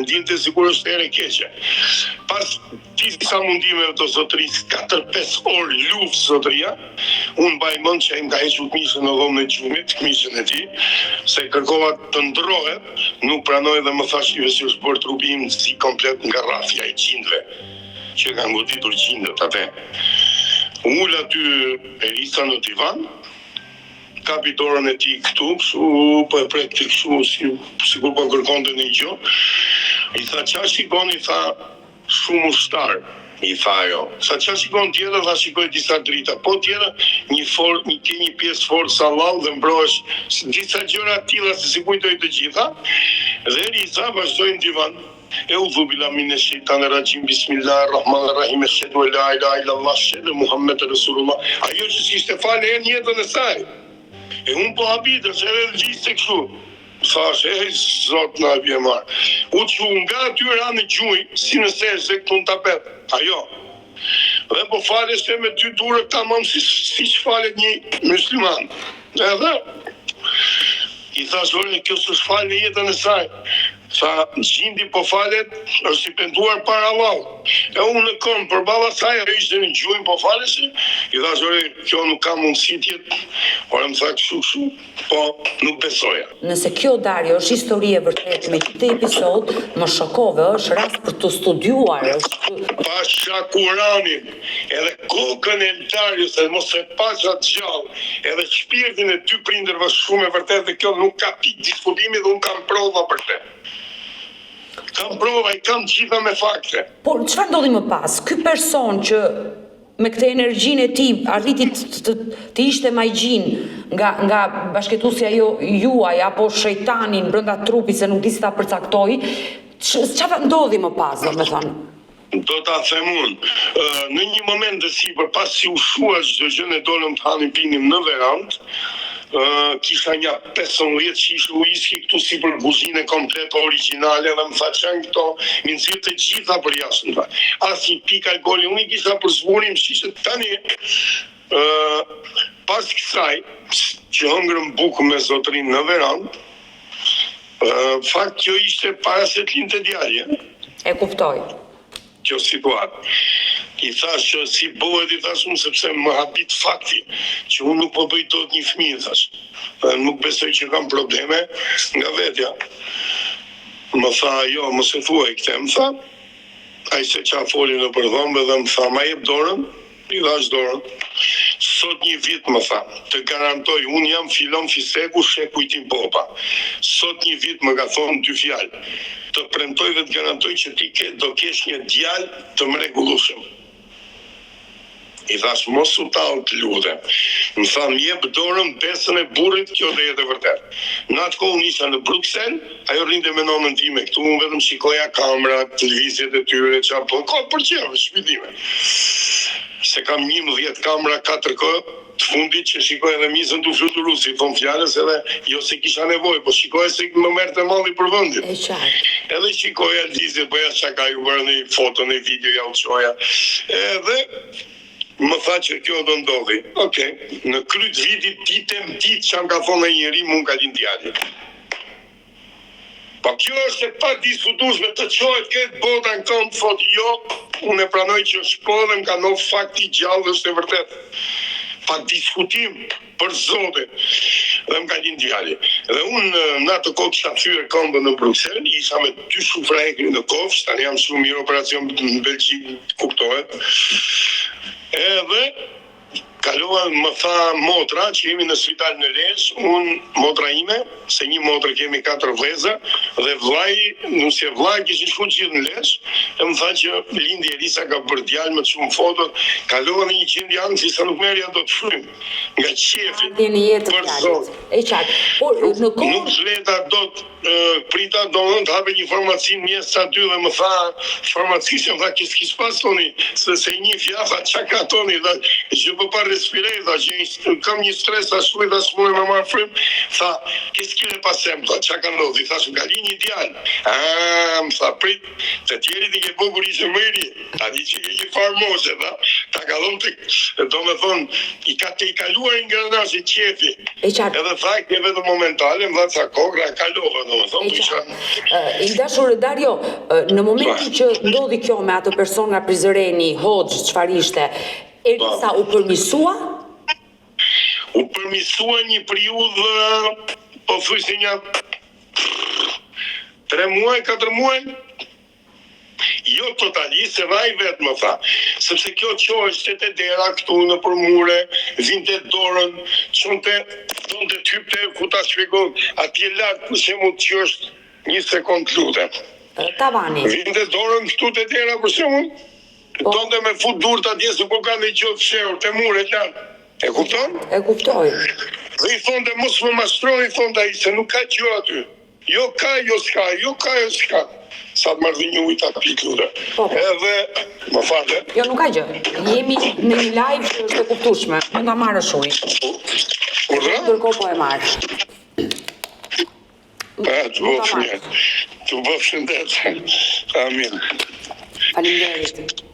ndinte sikur është erë keqe. Pas disa mundimeve të zotërisë, 4-5 orë luftë zotëria, unë mbaj mend që ai më ka hequr këmishën në dhomën e gjumit, këmishën e tij, se kërkova të ndrohet, nuk pranoi dhe më thash i si është bërë trupi im si komplet nga rrafja e gjindve, që kanë goditur gjindet atë. Ul aty Elisa në divan, kapi dorën e tij këtu, po e pret kështu sikur po kërkonte një gjë. I tha çfarë shikoni, tha shumë ushtar, i tha ajo. Sa çfarë shikon tjetër, tha shikoj disa drita. Po tjetër, një pjesë fort sallall dhe mbrohesh disa gjëra të tilla se si kujtoj të gjitha. Dhe Elisa vazhdoi në divan. Eudhu billahi minash shaitanir rajim, bismillahirrahmanirrahim, ashhadu an la ilaha illallah, ashhadu Muhammadur rasulullah. Ajo që s'ishte falë në jetën e saj. E unë po habitë, se edhe gjiste kështu. Thash, zot na bje marë. U që nga aty ra në gjuj, si nëse se këtu në tapet. Ajo. Dhe po falesh te me 2 durë tamam si falet një musliman. Edhe i thash ore kjo s'është falë në jetën e saj. Sa gjindi po falet, është i penduar para Allahut. E unë në këmbë përballa saj ishte në gjuhën po faleshe, i thash ore kjo nuk ka mundësi tjetë. Ore më tha kështu, po nuk besoja. Nëse kjo Dario është histori e vërtet me këtë episod, më shokove, është rast për të studiuar, është Pasha Kuranin, edhe kokën e Darius, edhe mos e pasha gjallë, edhe shpirtin e 2 prindërve shumë e vërtet dhe kjo nuk ka pikë diskutimi dhe unë kam prova për te. Kam prova, i kam gjitha me fakte. Por çfarë ndodhi më pas? Ky person që me këtë energjinë e tij arriti të ishte magjin nga bashkëtuesja juaj apo shejtanin brenda trupit se nuk di si ta përcaktoi, çfarë ndodhi më pas, domethënë? Do ta them unë, në një moment të sipër, pas si u shua çdo gjë ne dolëm të hanim pinim në verandë, kisha një 15 shishe whisky këtu si për buzinë komplet origjinale dhe më tha çan këto, mi nxirr të gjitha për jashtë. As një pik alkooli, unë i kisha për zburim shishe tani. Pas kësaj, që hëngrëm bukë me zotrin në verandë, fakt kjo ishte para se të lindte djalja. E kuptoj. Kjo situatë. I thash që si bëhet, i thash unë sepse më habit fakti që unë nuk po bëj dot një fëmijë, thash. Nuk besoj që kam probleme nga vetja. Më tha, jo, mos e thuaj këtë, më tha. Ai se qa foli në përdhombe dhe më tha, ma jep dorën, i dhash dorën. Sot një vit më tha, të garantoj, unë jam filon fiseku, shekujtim popa. Sot një vit më ka thonë 2 fjalë. Të premtoj dhe të garantoj që ti do kesh një djalë të mrekullueshëm. I thash mos u tall të lutem. Më tha më jep dorën besën e burrit, kjo do jetë e vërtetë. Në atë kohë unë isha në Bruksel, ajo rrinte me nonën time këtu, unë vetëm shikoja kamerat, televizjet e tyre, çapo, ka për çfarë shpitime. Se kam 11 kamera 4K të fundit që shikoj edhe mizën të fluturu, si thon fjalës edhe jo se kisha nevojë, po shikoj se më merrte malli për vendin. E qartë. Edhe shikoja lizjet, po ja çka ju bërë në foto, në video ja u çoja. Edhe më tha që kjo do ndodhi. Okej, në kryt vitit ditem ditë që ka thonë njëri mund ka lind djalin. Po kjo është e pa diskutueshme të çohet këtë bota në këmbë, thotë jo, unë e pranoj që është po dhe më ka ndonë fakti gjallë është e vërtet. Pa diskutim për zotin dhe më ka lind djali. Dhe unë në atë kohë kisha thyer këmbën në Bruksel, isha me 2 shufra ekri në kofsh, tani jam shumë mirë operacion në Belgjik, kuptohet. Edhe kalova më tha motra që jemi në spital në Lezhë, unë motra ime, se një motrë kemi 4 vëllezër dhe vllai, nëse vllai kishin shkuar gjithë në Lezhë, e më tha që lindi Elisa ka bërë djalë me shumë foto, kalova në një qendër si sa nuk merrja do të frym nga qefi. Në jetë të fjalës. E qartë. Por në kohë nuk fleta do të prita do të hape një farmacin mjes aty dhe më tha farmacisë, më tha kis pas toni, se një fjafa çka ka toni, dhe që po pa respirej, dhe që kam një stres ashtu dhe s'moj me marrë frym, tha, qu'est-ce qui le passem, tha, çka ka ndodhi, tha, ka li një djalë. Më tha, prit, të tjerit i ke bukur ishte më i ri, ta di që ke një farmose, tha, ta ka dhëmë të, do me thonë, i ka të i kaluar i ngrenash i qefi, edhe tha, ke vetë momentale, më tha, kokra e kalova, do me thonë, isha. I dashur Dario, në momentin që ndodhi kjo me atë person nga Prizreni, Hoxh, çfarë ishte, Elisa u përmisua? U përmisua një periudhë, po thuj se një 3 muaj, 4 muaj, jo totalisht, se vaj vetë më tha, sepse kjo qohështë të dera këtu në përmure, vinte dorën, qonte typte, ku ta shpjegon, atje lartë, ku se mund që është 1 sekund lutem. Tavani. Vinte dorën këtu të dera, për shembull, donte me fut durët atje se po ka në gjotë fshehur, të mure lartë. E kupton? E kuptoj. Dhe i thonte mos më mastroni, thonte ai se nuk ka gjë aty. Jo ka, jo s'ka, jo ka, jo s'ka. Sa të marrë një ujta piklude. Edhe, më fale. Jo, nuk ka gjë. Jemi në një live që është e kuptueshme. Mund ta marrësh ujë. Urdhra? Ndërkohë po e marr. Të bëf mirë. Të bëf shëndet. Amin. Faleminderit.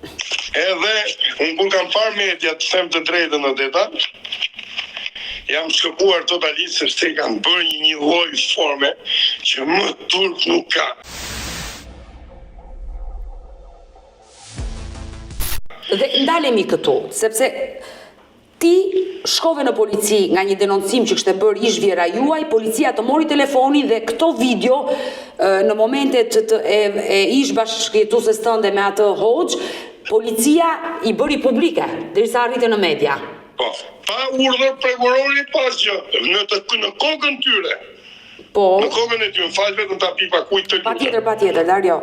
Edhe unë kur kam parë media të them të drejtën në deta, jam shkëpuar totalisht sepse kanë bërë një lloj forme që më turp nuk ka. Dhe ndalemi këtu, sepse ti shkove në polici nga një denoncim që kishte bërë ish vjera juaj, policia të mori telefonin dhe këto video në momentet e ish bashkëjetueses tënde me atë Hoxh, policia i bëri publike derisa arritën në media. Po, pa urdhër prokurorit pas gjë, në kokën tyre. Po. Në kokën e tyre, fal vetëm ta pipa kujt të lutem. Patjetër, Dario.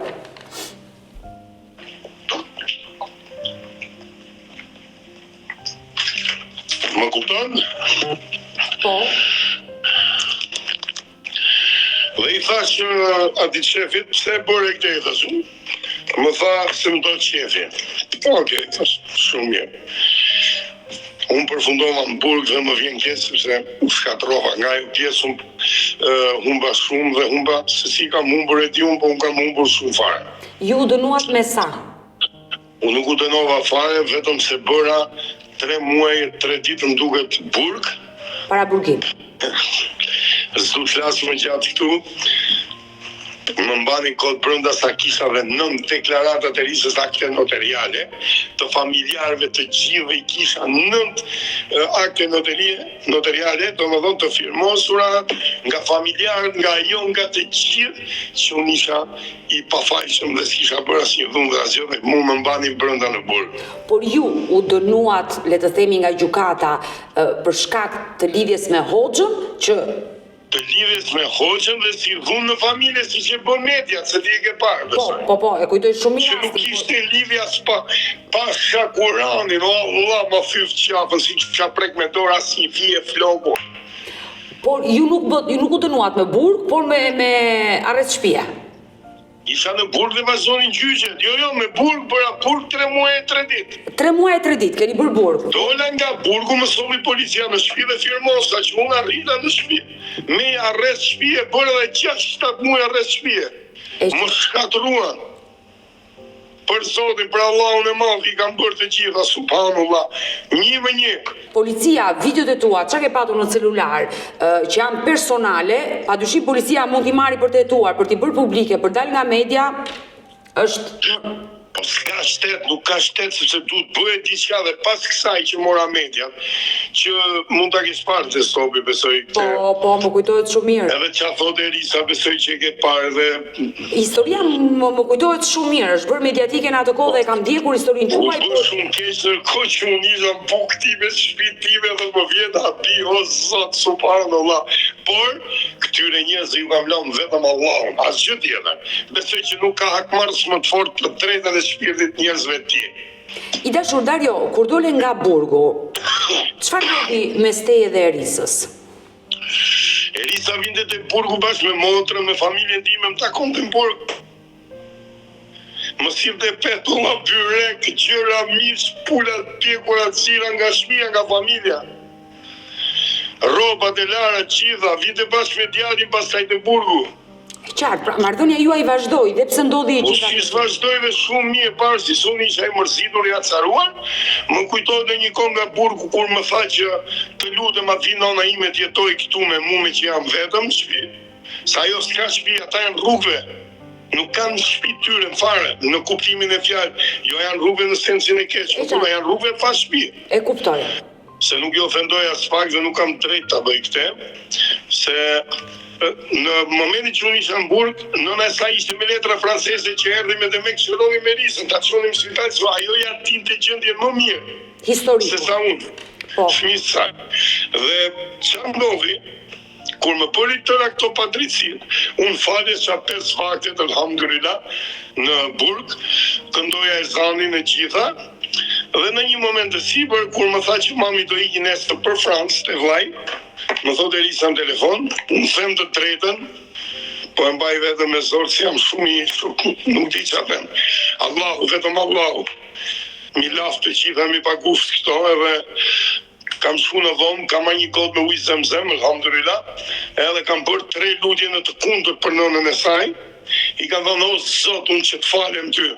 Më kupton? Po. Dhe i thash atit shefit, pse bëre këtë, i thash. Më tha se më do shefi. Okej, thash, shumë mirë. Unë përfundova në burg dhe më vjen keq sepse u shkatrova nga ajo pjesë, humba shumë dhe humba se si kam humbur e di unë, po unë kam humbur shumë fare. Ju dënuat me sa? Unë nuk u dënova fare, vetëm se bëra 3 muaj, 3 ditë më duket burg. Para burgim. S'du të flas më gjatë këtu. Më mbani kod brenda sa kisha dhe 9 deklaratat e risës akte notariale, të familjarëve të gjithë i kisha 9 akte notariale, domethënë të firmosura nga familjarët, nga ajo, nga të gjithë që unë isha i pafajshëm dhe s'kisha bërë asnjë dhunë dhe asgjë dhe mu më mbanin brenda në burg. Por ju u dënuat, le të themi nga gjykata, për shkak të lidhjes me Hoxhën, që të lidhjes me Hoxhën dhe si dhunë në familje, si që bën media, se ti e ke parë, besoj. Po, e kujtoj shumë mirë. Që nuk ishte lidhja pa shakuranin, o Allah, më fyf qafën, si që ka prek me dorë as një fije floku. Por ju nuk u dënuat me burg, por me arrest shtëpie. Isha në burg dhe vazhdonin gjyqet. Jo, me burg, bëra burg 3 muaj e 3 ditë. 3 muaj e 3 ditë, keni bërë burg. Dola nga burgu, më solli policia në shtëpi dhe firmosa, që unë arrita në shtëpi. Me arrest shtëpie, bërë dhe 6-7 muaj arrest shtëpie. Më shkatruan. Për Zotin, për Allahun e Madh, i kam bërë të gjitha, subhanallah, 1-1. Policia, videot e tua, çka ke patur në celular, që janë personale, padyshim policia mund t'i marrë për të hetuar, për t'i bërë publike, për dal nga media, është... Po s'ka shtet, nuk ka shtet, sepse duhet bëhet diçka dhe pas kësaj që mora media, që mund ta kesh parë të stopi, besoj këtë. Po, më kujtohet shumë mirë. Edhe ç'a thotë Elisa, besoj që e ke parë dhe... Historia më kujtohet shumë mirë, është bërë mediatike në atë kohë dhe kam ndjekur historinë tuaj. U bë shumë keq nërkohë që unë isha në bukë time, shtëpi time dhe më vjen hapi, o Zot, subhanallah. Por këtyre njerëzve ju kam lënë vetëm Allahun, asgjë tjetër. Besoj që nuk ka hakmarrës më të fortë për drejtën e shpirtit njerëzve të tjerë. I dashur Dario, kur dole nga burgu, çfarë ndodhi mes teje dhe Erisës? Elisa vinte te burgu bashkë me motrën, me familjen time, më takonte në burg. Më sipte petulla byrek, gjëra mish, pulat pjekura, cira nga shtëpia, nga familja. Rrobat e lara gjitha, vinte bashkë me djalin pastaj te burgu. Qartë, pra marrëdhënia juaj vazhdoi, dhe pse ndodhi gjitha. Po si vazhdoi dhe shumë mirë parë, si unë isha i mërzitur, i acaruar, më kujtohet në një kohë nga burgu kur më tha që të lutem atë vi nona ime të jetoj këtu me mua që jam vetëm në shtëpi. Sa ajo s'ka shtëpi, ata janë rrugëve. Nuk kanë shtëpi tyre fare, në kuptimin e fjalë. Jo janë rrugëve në sensin e keq, por janë rrugëve pa shtëpi. E kuptoj. Se nuk jo ofendoj as pak dhe nuk kam drejt ta bëj këtë, se në momentin që unë isha në burg, nëna e saj ishte me letra franceze që erdhi me dhe me këshironi me risën, ta qonim spital, so ajo ja tinte gjendje më mirë. Historiku. Se sa unë, fëmijët saj. Dhe që ndodhi, kur më përi tëra këto padricit, unë falje që 5 vaktet, alhamdulillah, në burg, këndoja e zanin e gjitha, dhe në një moment të sipër, kur më tha që mami do iki nesër për Francë, të vllai, më thotë Elisa në telefon, unë them të drejtën, po e mbaj vetëm me zor, si jam nuk di që them. Allahu, vetëm Allahu. Mi laf të gjitha, mi paguft këto, edhe kam shku në dhomë, kam një kod me ujë zemzem, alhamdulillah, edhe kam bërë 3 lutje në të kundër për nënën e saj, i kam thënë, o Zot, unë që të falem ty.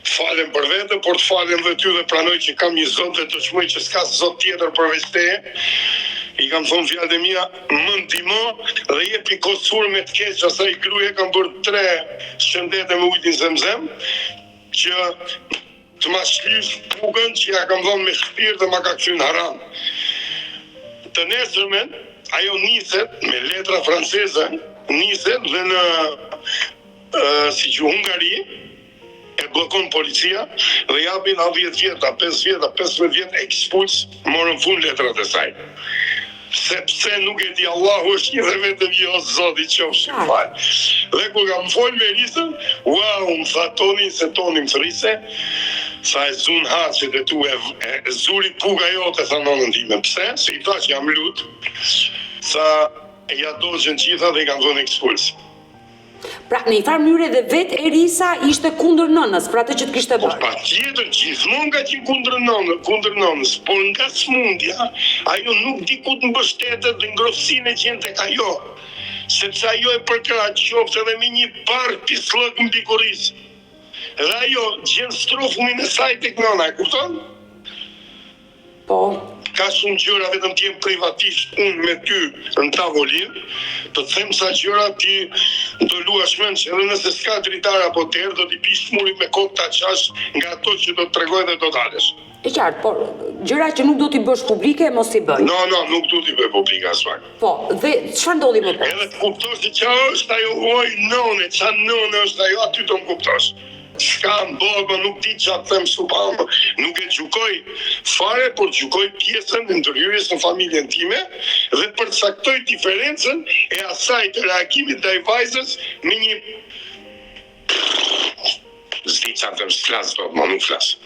Falem për vete, por të falem dhe ty dhe pranoj që kam një zot dhe të shmoj që s'ka zot tjetër përveç teje. I kam thonë fjalët e mia, më ndihmo dhe jepi kosur me të keq asaj gruaje, kam bërë 3 shëndete me ujin zemzem që të ma shlysh pukën që ja kam dhënë me shpirt dhe ma ka kthyer në haram. Të nesërmen ajo niset me letra franceze, niset dhe në si që Hungari e bllokon policia dhe japin 10 vjeta, 5 vjeta, 15 vjet ekspuls, morën fund letrat e saj. Sepse nuk e di Allahu është një dhe vetëm jo Zoti qofshin fal. Dhe kur kam folë me Erisën, wow, më tha Toni se Toni më thrise, sa e zun haqet e tu e zuri puga jote, tha nonën time. Pse? Se i tha që jam lut, sa e ja doqen qitha dhe i kam dhënë ekspuls. Pra, në i farë mënyrë edhe vetë Erisa ishte kundër nënës, pra atë që të kishte bërë. Pa tjetër, gjithmonë ka qenë kundër nënës, por nga smundja, ajo nuk di ku të mbështetet dhe ngrohtësinë e gjen tek ajo. Sepse ajo e përkrah qoftë edhe me një bar pislëk mbi kurriz. Dhe ajo gjen strofumin e saj tek nëna, e kupton? Po. Ka shumë gjëra vetëm ti jem privatisht unë me ty në tavolinë, të them sa gjëra ti do luash mend që edhe nëse s'ka dritar apo terë do t'i pish murit me kokë ta qash nga ato që do të tregoj dhe do t'alesh. E qartë, por gjëra që nuk do t'i bësh publike mos i bëj. No, nuk du t'i bëj publike as pak. Po, dhe çfarë ndodhi më pas? Edhe të kuptosh se çfarë është ajo oj none, çfarë none është ajo, aty do më kuptosh. S'ka më bërë, nuk di që atë them supam, nuk e gjukoj fare, por gjukoj pjesën e ndërhyrjes në familjen time dhe përcaktoj diferencën e asaj të reagimit ndaj vajzës me një s'di që atë them s'flas do, ma nuk flas.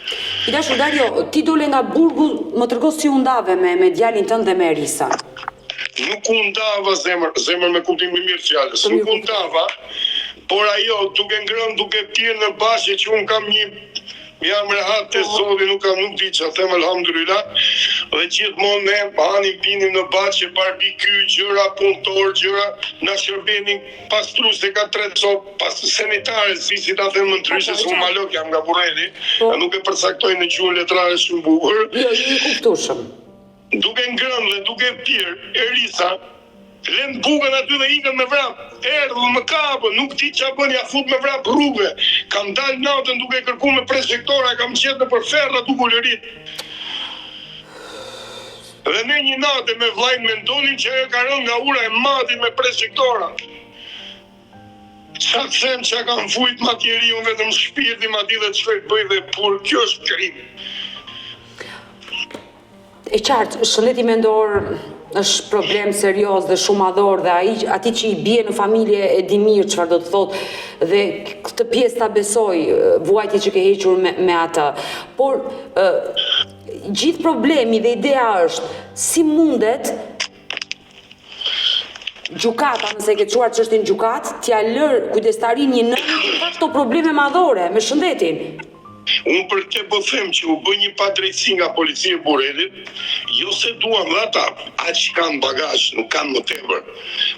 I dashur Dario, ti dole nga burgu, më trego si u ndave me djalin tënd dhe me Erisën. Nuk u ndava zemër me kuptim më mirë fjalës, nuk u ndava. Por ajo duke ngrënë, duke pirë në bashkë që unë kam jam rehat të Zoti, nuk di që them alhamdulillah, dhe gjithmonë ne hanim pinim në bashkë, barbecue, gjëra punëtor, gjëra na shërbenin pastruese ka 3 copë, pas sanitare, si ta them më ndryshe, se unë malok jam nga Burreli, nuk e përcaktoj në gjuhën letrare shumë bukur. Jo, i kuptueshëm. Duke ngrënë dhe duke pirë, Erisa lënë bukën aty dhe ikën me vrap. Erdhën më kapën, nuk di ç'a bën, ja fut me vrap rrugë. Kam dalë natën duke kërkuar me presektora, kam qetë nëpër ferra duke u lërit. Dhe në një natë me vllajën mendonin që ajo ka rënë nga ura e matit me presektora. Ç'a them ç'a kam vujt materiun vetëm shpirti ma di dhe çfarë bëj dhe pur, kjo është krim. E qartë, shëndeti mendor është problem serioz dhe shumë madhor dhe ati që i bie në familje e di mirë çfarë do të thotë dhe këtë pjesë ta besoj, vuajtje që ke hequr me atë. Por gjithë problemi dhe ideja është si mundet gjukata, nëse ke çuar çështjen gjukat, t'ja lër kujdestarin një nënë që ka këto probleme madhore me shëndetin. Unë për te po them që u bë një padrejtësi nga policia e Burrelit, jo se duan dhe ata, aq kanë bagazh, nuk kanë më tepër.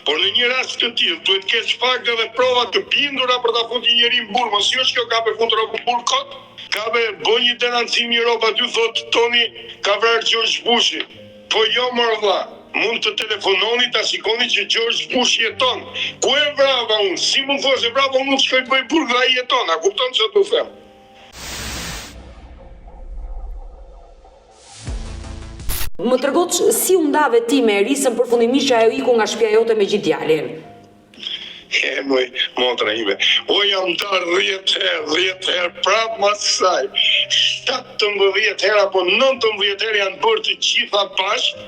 Por në një rast të tillë duhet të kesh fakte dhe prova të bindura për ta futur njërin në burg, mos jo është kjo ka për fund rrobën burg kot. Ka bë një denancim një rob aty thot Toni ka vrarë George Bushi. Po jo mor vlla, mund të telefononi ta shikoni që George Bush jeton. Ku e vrava unë? Si mund thosh e vrava unë shkoj bëj burg dhe ai jeton, a kupton çfarë do të them? Më tregot si u ndave ti me Erisën përfundimisht që ajo iku nga shtëpia jote me gjithë djalin. Moj, motra ime, jam darë 10 herë prapë mas kësaj, 17 herë apo 19 herë janë bërë të gjitha bashkë,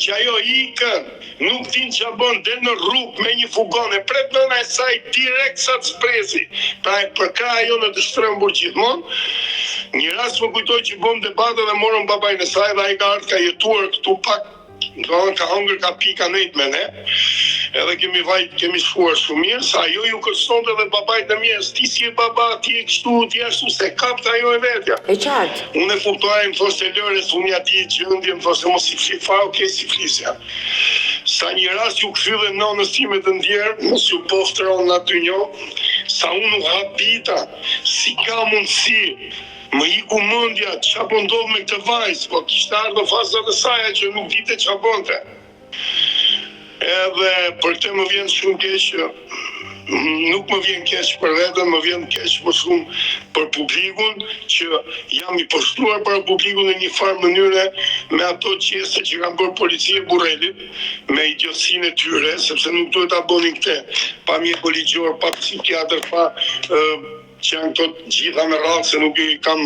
që ajo ikën, nuk din që bën, del në rrugë me një fugon, e pret nëna e saj direkt sa të sprezi, pra e përka ajo në të shtrembur gjithmonë. Një rast më kujtoj që bëm debate dhe morëm babajnë e saj dhe ai ka ardhur ka jetuar këtu pak, ka hëngër ka pika nejt me ne, edhe kemi shkuar shumë mirë, sa ajo ju kërconte dhe babajt e mjes, ti si e baba, ti e kështu, ti ashtu, se kapta ajo e vetja. E qartë. Unë e kuptoja, më thoshte Lores, unë ja di gjendje, më thoshte mos i fli fare, okay, si flisja. Sa një rast ju kthy dhe nënës time të ndjerë, mos ju poftron aty njo, sa unë u habita, si ka mundësi, më iku mendja, ç'a po ndodh me këtë vajzë, po kishte ardhur faza e saj që nuk dinte ç'a bonte. Edhe për këtë më vjen shumë keq, nuk më vjen keq për veten, më vjen keq më shumë për publikun që jam i poshtruar për publikun në një farë mënyre me ato qese që kanë bërë policia e Burrelit, me idiotësinë e tyre, sepse nuk duhet ta bënin këtë, pa mjeku ligjor, pa psikiatër, pa që janë këto gjitha me radhë, se nuk i kam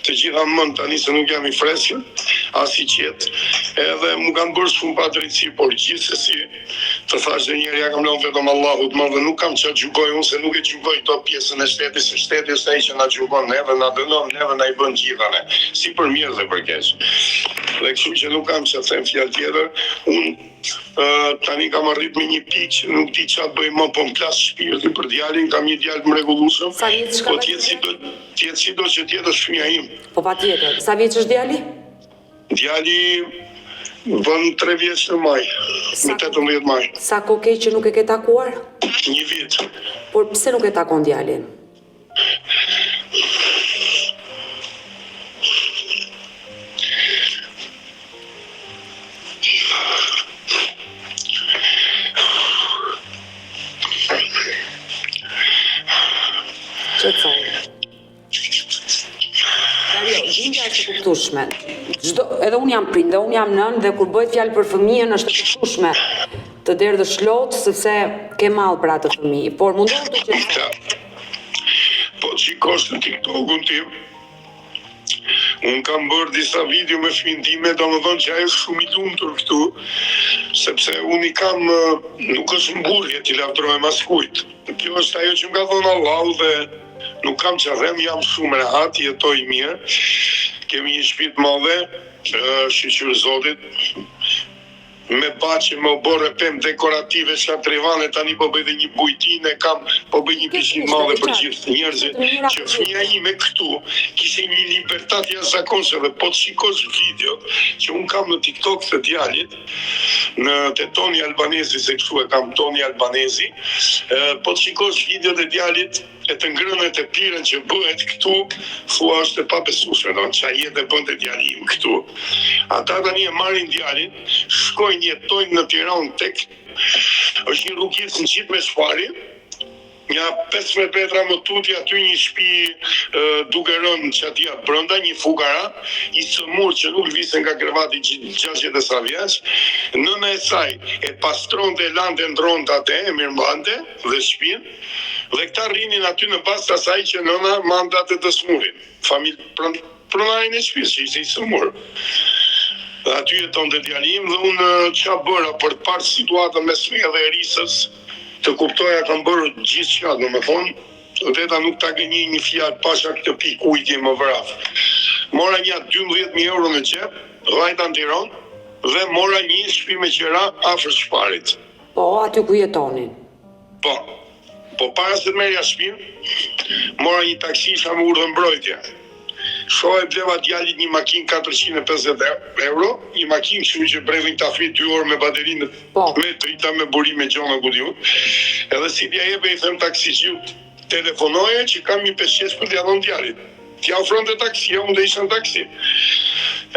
të gjitha mend tani, se nuk jam i freskët, as i qetë, edhe mu kanë bërë shumë pa drejtësi, por gjithsesi të thash dhe njerë, ja kam lënë vetëm Allahut më dhe nuk kam që gjykoj unë, se nuk e gjykoj këto pjesën e shtetit, se shteti është ai që na gjykon neve, na dënon neve, na i bën gjithane, si për mirë dhe për keq. Dhe kështu që nuk kam që them fjalë tjetër, unë tani kam arrit me një pikë që nuk di ç'a bëj më, po më plas shpirti për djalin, kam një djalë mrekullueshëm. Po tjetë si do që tjetë është fëmia im. Po patjetër. Sa vjeç është djali? Djali vën 3 vjeç në maj, me 18 maj. Sa kohë ke që nuk e ke takuar? Një vit. Por pse nuk e takon djalin? Gjendja është e kuptueshme. Edhe unë jam prind, dhe unë jam nën, dhe kur bëhet fjalë për fëmijën është e kuptueshme të derdhësh lot sepse ke mall për atë fëmijë, por mundohu të qesh. Po shikosh në TikTokun tim, unë kam bërë disa video me fëmijën time, domethënë që ajo është shumë i lumtur këtu, sepse unë i kam, nuk është mburje t'i lavdërojmë askujt. Kjo është ajo që më ka thënë Allahu dhe nuk kam që them, jam shumë rehat, jetoj mirë, kemi një shtëpi të madhe, shqyqyr Zotit, me bache, me oborë pemë dekorative, shatrivane, tani po bëj dhe një bujtine, po bëj një pishinë madhe për gjithë njerëzit, që fëmia ime këtu kishte një libertat jashtëzakonshme, dhe po të shikosh videot që unë kam në TikTok të djalit, te Toni Albanezi, se kështu e kam Toni Albanezi, po të shikosh videot e djalit, e të ngrënë e të piren që bëhet këtu, thua është e pabesueshme, do ç'a jetë bënte djali im këtu. Ata tani e marrin djalin, shkojnë jetojnë në Tiranë tek, është një rrugicë në qitë me shpari, një 15 metra më tuti aty një shtëpi duke rënë që aty brenda, një fugara, i sëmur që nuk lvisen nga krevati 60 e sa vjeç, nëna e saj e pastronte, e lante, ndronte atë, e mirëmbante dhe shtëpinë, dhe këta rrinin aty në bazë të asaj që nëna mande atë të smurin. Pronarin e shtëpisë që ishte i sëmur. Dhe aty jetonte djali im dhe unë ç'a bëra për të parë situatën mes meje dhe Erisës, të kuptoja kam bërë gjithçka, domethënë, veta nuk ta gënjej një fjalë pasha këtë pikë ujtje më vrap. Mora një 12.000 euro në xhep, vajta në Tiranë dhe mora një shtëpi me qira afër Shparit. Po, aty ku jetonin. Po para se të merja shtëpinë, mora një taksi, isha me urdhër mbrojtje. Shoh e bleva djalit një makinë 450 euro, një makinë kështu që brevin ta fri 2 orë me baterinë, me drita, me burim, me gjona ku diun. Edhe si t'ja jep i them taksiqiut, telefonoje që kam një 500 për t'ja dhënë djalit. T'ja ofronte taksia, unë dhe isha në taksi.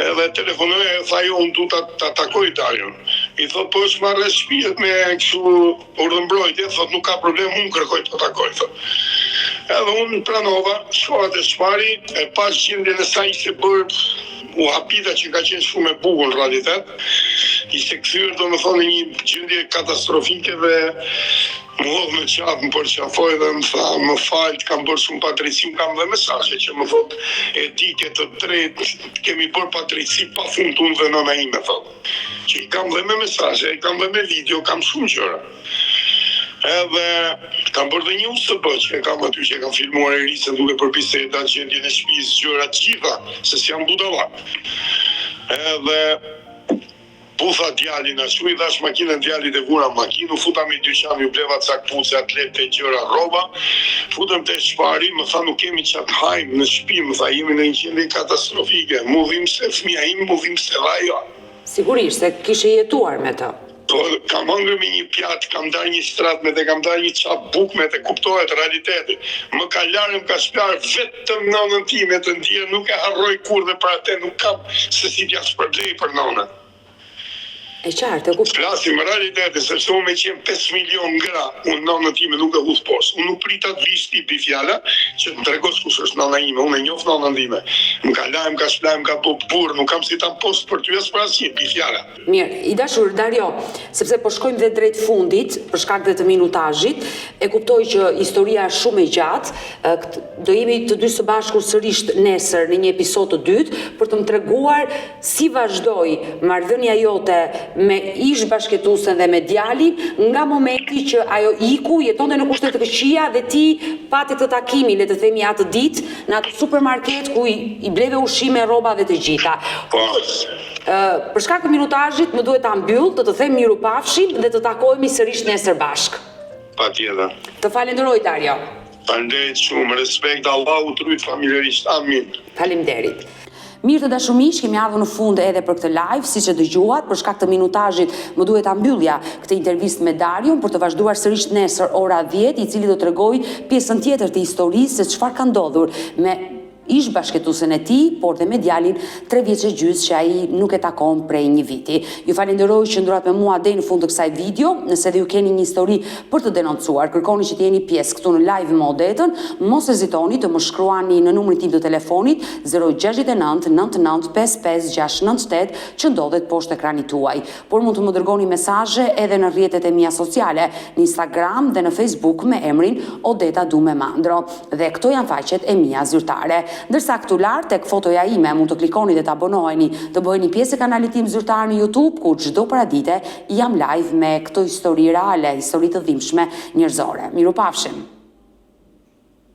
Edhe telefonoje e tha jo, unë du ta takoj Darion. I thot, po është marrë shtëpijet me kështu urdhërmbrojtje, thot nuk ka problem, unë kërkoj të takoj, thot. Edhe unë pranova, shkova te Shpari, e pas gjendjen e saj ishte bërë u hapita që ka qenë shumë e bukur në realitet. Ishte kthyer domethënë në një gjendje katastrofike dhe më hodh me qafë, më përqafoj dhe më tha, më fal, kam bërë shumë padrejtësi, më kam dhe mesazhe që më thot, e di ke të drejtë, kemi bërë padrejtësi pafund unë dhe nëna ime, thot. Që i kam dhe me mesazhe, i kam dhe me video, kam shumë gjëra. Edhe kam bërë dhe një USB që e kam aty, që e kam filmuar Erisën duke përpiseta gjendjen e shtëpisë, gjëra gjitha, se si jam budalla. Edhe putha djalin ashtu, i dhash makinën djalit e vura makinë, u futa me dyqan, ju bleva ca kpuce, atlete, gjëra, rroba, futëm te Shpari, më tha nuk kemi çat hajm në shtëpi, më tha jemi në një gjendje katastrofike, mu vim se fëmia im, mu vim se ajo. Sigurisht se kishe jetuar me të. Po, kam hëngrë me një pjatë, kam darë një strat me të, kam darë një qap buk me të, kuptohet realiteti. Më ka larë, më ka shpjarë vetëm nonën time të ndjerë, nuk e harroj kur dhe për atë, nuk kam se si t'ja shpërblej për nonën. E qartë, e kuptoj. Flasim realiteti, sepse unë me qenë 5 milion gra, unë nonën time nuk e hudh poshtë. Unë nuk prita të vish ti bi fjala, që të tregos kush është nona ime, unë e njoh nonën time. Më ka lajm, ka shplajm, ka po burr, nuk kam si ta post për ty as për asnjë bi fjala. Mirë, i dashur Dario, sepse po shkojmë dhe drejt fundit, për shkak dhe të minutazhit, e kuptoj që historia është shumë e gjatë, do jemi të dy së bashku sërish nesër në një episod të dytë për të më treguar si vazhdoi marrëdhënia jote me ish bashkëtuesen dhe me djalin nga momenti që ajo iku, jetonte në kushte të këqija dhe ti pati të takimin, le të themi atë ditë, në atë supermarket ku i bleve ushqime, rroba dhe të gjitha. Po. Për shkak të minutazhit më duhet ta mbyll, të them mirupafshim dhe të takohemi sërish nesër bashk. Patjetër. Të falenderoj Dario. Faleminderit shumë, respekt, Allahu trujt familjarisht. Amin. Faleminderit. Mirë të dashumish, kemi ardhur në fund edhe për këtë live, siç e dëgjuat, për shkak të minutazhit më duhet ta mbyllja këtë intervistë me Darion për të vazhduar sërish nesër ora 10, i cili do t'rregojë pjesën tjetër të historisë se çfarë ka ndodhur me ish bashkëtuesen e tij, por dhe me djalin 3 vjeç e gjys që ai nuk e takon prej një viti. Ju falenderoj që ndroat me mua deri në fund të kësaj video. Nëse dhe ju keni një histori për të denoncuar, kërkoni që të jeni pjesë këtu në live modetën, mos hezitoni të më shkruani në numrin tim të telefonit 069 99 55 698 që ndodhet poshtë ekranit tuaj. Por mund të më dërgoni mesazhe edhe në rrjetet e mia sociale, në Instagram dhe në Facebook me emrin Odeta Dume Mandro. Dhe këto janë faqet e mia zyrtare. Ndërsa këtu lart tek fotoja ime mund të klikoni dhe të abonoheni, të bëheni pjesë e kanalit tim zyrtar në YouTube, ku çdo paradite jam live me këto histori reale, histori të dhimbshme njerëzore. Mirupafshim.